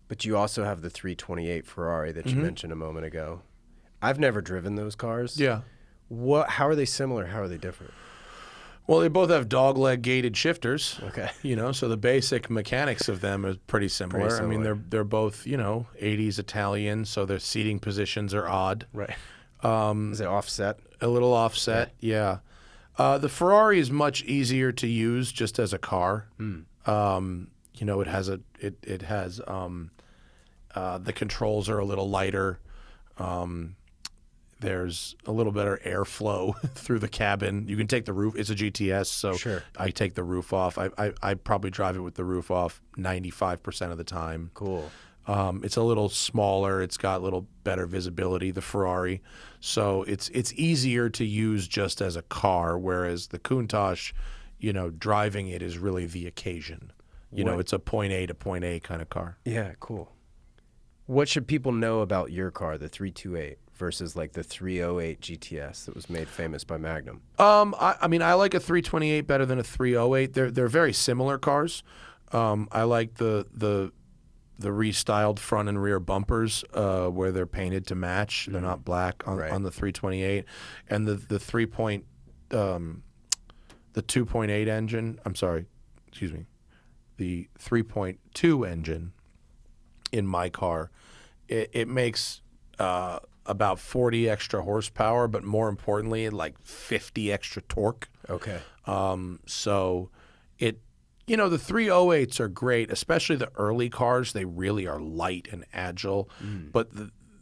But you also have the 328 Ferrari that you mentioned a moment ago. I've never driven those cars. Yeah. How are they similar? How are they different? Well, they both have dogleg gated shifters. Okay. You know, so the basic mechanics of them are pretty similar. Pretty I mean, similar. they're both, you know, 80s Italian, so their seating positions are odd. Right. Is it offset? A little offset, yeah. The Ferrari is much easier to use just as a car. You know, it has the controls are a little lighter. There's a little better airflow through the cabin. You can take the roof. It's a GTS, so Sure. I take the roof off. I probably drive it with the roof off 95% of the time. Cool. It's a little smaller. It's got a little better visibility, the Ferrari. So it's easier to use just as a car, whereas the Countach, driving it is really the occasion. It's a point A to point A kind of car. Yeah, cool. What should people know about your car, the 328, versus like the 308 GTS that was made famous by Magnum? I like a 328 better than a 308. They're very similar cars. I like the restyled front and rear bumpers where they're painted to match. They're not black on the 328, and the 2.8 engine. I'm sorry, excuse me, the 3.2 engine in my car. It makes about 40 extra horsepower, but more importantly, like 50 extra torque. Okay. So it. The 308s are great, especially the early cars. They really are light and agile, but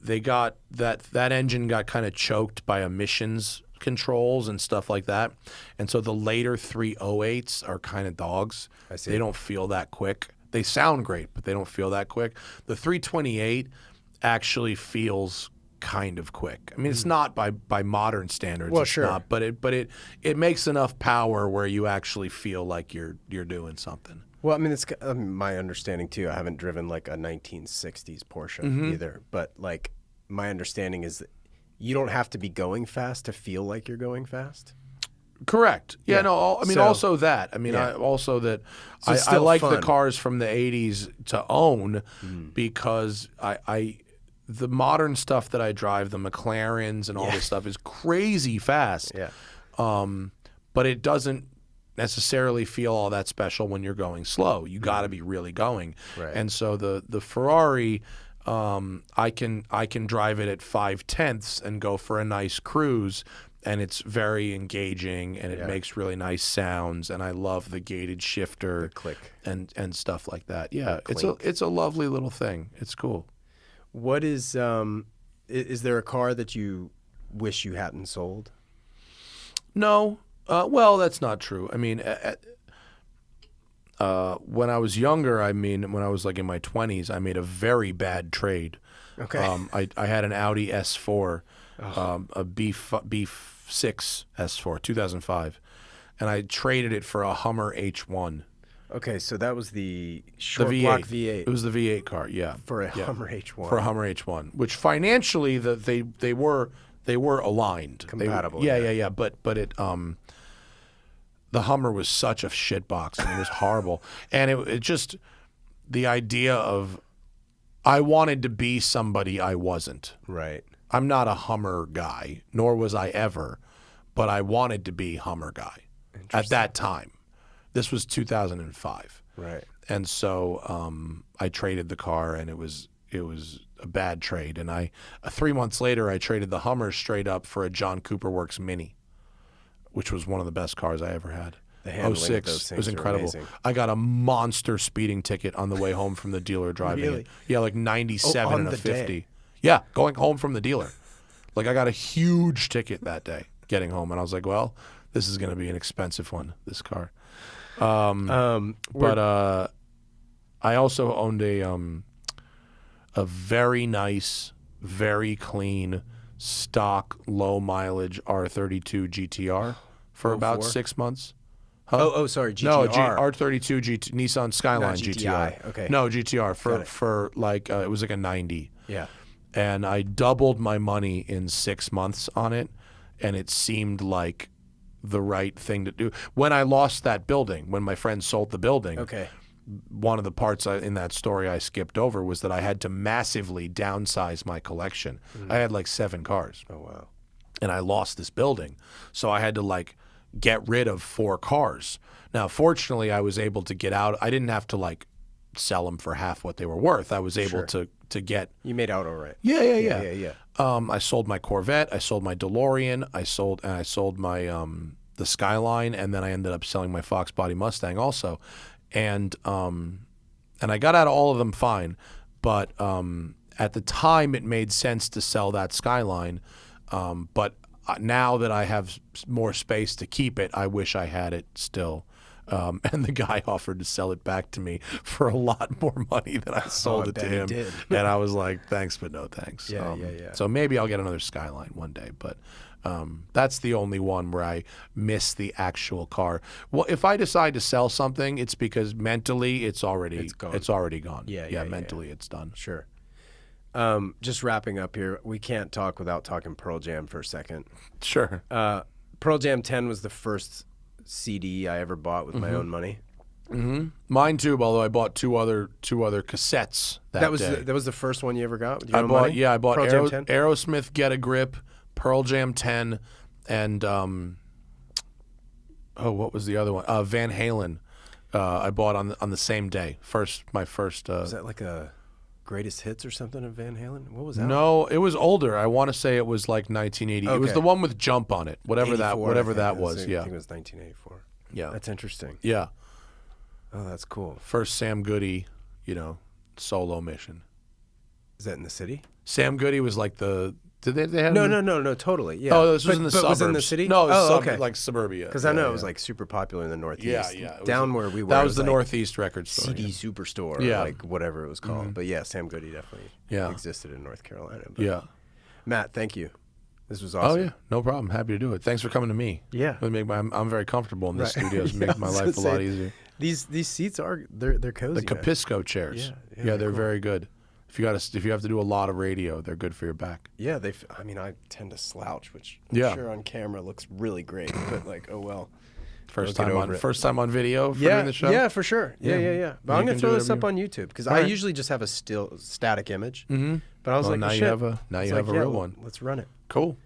they got that engine got kind of choked by emissions controls and stuff like that. And so the later 308s are kind of dogs. I see. They don't feel that quick. They sound great, but they don't feel that quick. The 328 actually feels kind of quick. I mean, it's not by modern standards. Well, it's sure. not, but it makes enough power where you actually feel like you're doing something. Well, I mean, it's my understanding too. I haven't driven like a 1960s Porsche either, but like my understanding is that you don't have to be going fast to feel like you're going fast. Correct. Yeah. Yeah. No. I mean, So- also that. I mean, Yeah. I it's I still like the fun. cars from the '80s to own because the modern stuff that I drive, the McLarens and all this stuff, is crazy fast. Yeah. But it doesn't necessarily feel all that special when you're going slow. You got to be really going. Right. And so the Ferrari, I can drive it at 5/10 and go for a nice cruise, and it's very engaging and it makes really nice sounds. And I love the gated shifter, click. and stuff like that. Yeah, clink. it's a lovely little thing. It's cool. What is there a car that you wish you hadn't sold? No, well, that's not true. I mean, when I was younger, when I was like in my 20s, I made a very bad trade. Okay. I had an Audi S4, a B6 S4, 2005, and I traded it for a Hummer H1. Okay, so that was the The short V8. block V8 It was the V8 car, yeah. for a Hummer H1. For a Hummer H1, which financially they were aligned. Compatible, Yeah. But it the Hummer was such a shitbox. I mean, it was horrible, and it just the idea of I wanted to be somebody I wasn't. Right. I'm not a Hummer guy, nor was I ever, but I wanted to be Hummer guy at that time. This was 2005. Right. And so I traded the car, and it was a bad trade. And 3 months later, I traded the Hummer straight up for a John Cooper Works Mini, which was one of the best cars I ever had. The handling of 06. those It was things are incredible. amazing. I got a monster speeding ticket on the way home from the dealer driving Really? it. Yeah, like 97 on and a the 50. day? Yeah, going home from the dealer. Like I got a huge ticket that day getting home, and I was like, well, this is going to be an expensive one, this car. But I also owned a very nice, very clean, stock, low mileage R32 GTR for about 04? 6 months. Sorry, GTR. No, R32 Nissan Skyline Not GTI, GTR. okay. No, GTR Got it. for like it was like a 90. Yeah. And I doubled my money in 6 months on it, and it seemed like the right thing to do. When I lost that building, when my friend sold the building, Okay. one of the parts in that story I skipped over was that I had to massively downsize my collection. I had like 7 cars, Oh wow. and I lost this building, so I had to like get rid of 4 cars. Now, fortunately, I was able to get out. I didn't have to like sell them for half what they were worth. I was able to get. You made out all right. Yeah. I sold my Corvette. I sold my DeLorean. I sold my the Skyline, and then I ended up selling my Fox Body Mustang also, and I got out of all of them fine, but at the time it made sense to sell that Skyline, but now that I have more space to keep it, I wish I had it still. And the guy offered to sell it back to me for a lot more money than I sold it to bet he him. did. And I was like, thanks, but no thanks. Yeah. So maybe I'll get another Skyline one day, but that's the only one where I miss the actual car. Well, if I decide to sell something, it's because mentally it's already gone. Yeah, mentally it's done. Sure. Just wrapping up here, we can't talk without talking Pearl Jam for a second. Sure. Pearl Jam 10 was the first CD I ever bought with my own money. Mm-hmm. Mine too, although I bought two other cassettes that day. That was the first one you ever got? I bought Pearl Jam 10? Aerosmith Get a Grip, Pearl Jam 10, and what was the other one? Van Halen. I bought on the same day. My first. Was that like a greatest hits or something of Van Halen? What was that? No, it was older. I want to say it was like 1980. It was Okay. the one with Jump on it. Whatever 84, that was. I Yeah. think it was 1984. Yeah. That's interesting. Yeah. Oh, that's cool. First Sam Goody, solo mission. Is that in the city? Sam Goody was like the. Did they have? No, totally. Yeah. Oh, this was in the suburbs. Was in the city? No, it was okay. like suburbia. Because I know it was like super popular in the Northeast. Yeah. Down where we were. That it was the like Northeast record store. CD Superstore, Yeah. like whatever it was called. But yeah, Sam Goody definitely existed in North Carolina. But Yeah. Matt, thank you. This was Oh awesome. yeah, no problem. Happy to do it. Thanks for coming to me. Yeah. I'm very comfortable in this studio. It Yeah, makes I my was life a gonna lot say, easier. These seats they're cozy. The man. Capisco chairs. Yeah, they're they're cool. very good. If you have to do a lot of radio, they're good for your back. Yeah, I tend to slouch, which Yeah. I'm sure on camera looks really great, but like, oh well. First I'll get time over it. first time on video for doing the show. Yeah, for sure. Yeah. But You I'm gonna can do throw this whatever up on YouTube because All I right. usually just have a static image. Mm-hmm. But I was Well, like, now oh, you shit. have a real one. Let's run it. Cool.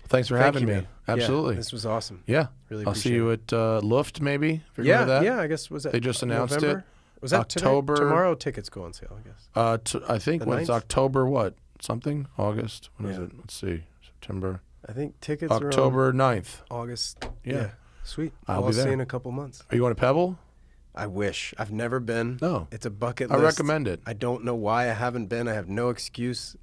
Thanks for Thank having you, me. man. Absolutely. Yeah, this was awesome. Yeah. Really I'll see appreciate you at Luft maybe. If you're going to that. Yeah. I guess was that They just announced November? it. Was that October. tomorrow? Tickets go on sale, I guess. I think The when it's 9th? October what? Something? August? When is Yeah. it? Let's see. September. I think tickets are October 9th. on August. Yeah. Sweet. I'll I'll be see you there. in a couple months. Are you going to Pebble? I wish. I've never been. No. It's a bucket I list. recommend it. I don't know why I haven't been. I have no excuse.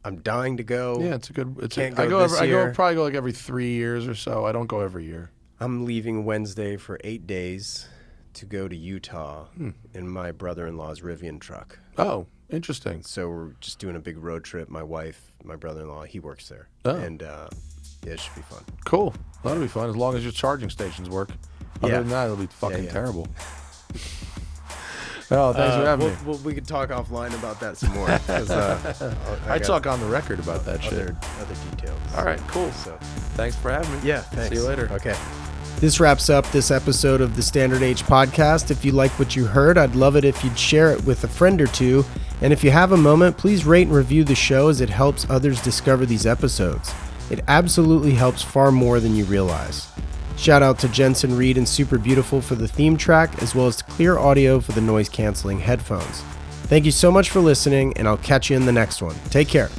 I'm dying to go. Yeah, it's a good. Can't I go go. this I year. probably go like every 3 years or so. I don't go every year. I'm leaving Wednesday for 8 days to go to Utah in my brother-in-law's Rivian truck. Oh, interesting. So we're just doing a big road trip. My wife, my brother-in-law, he works there. Oh. And yeah, it should be fun. Cool. That'll be fun as long as your charging stations work. Other Yeah. than that, it'll be fucking yeah. terrible. Oh, thanks for having me. We could talk offline about that some more. 'Cause, I got talk on the record about that shit. other details. All right, cool. So Thanks for having me. yeah, thanks. See you later. Okay. This wraps up this episode of the Standard H podcast. If you like what you heard, I'd love it if you'd share it with a friend or two. And if you have a moment, please rate and review the show as it helps others discover these episodes. It absolutely helps far more than you realize. Shout out to Jensen Reed and Super Beautiful for the theme track, as well as to Clear Audio for the noise canceling headphones. Thank you so much for listening, and I'll catch you in the next one. Take care.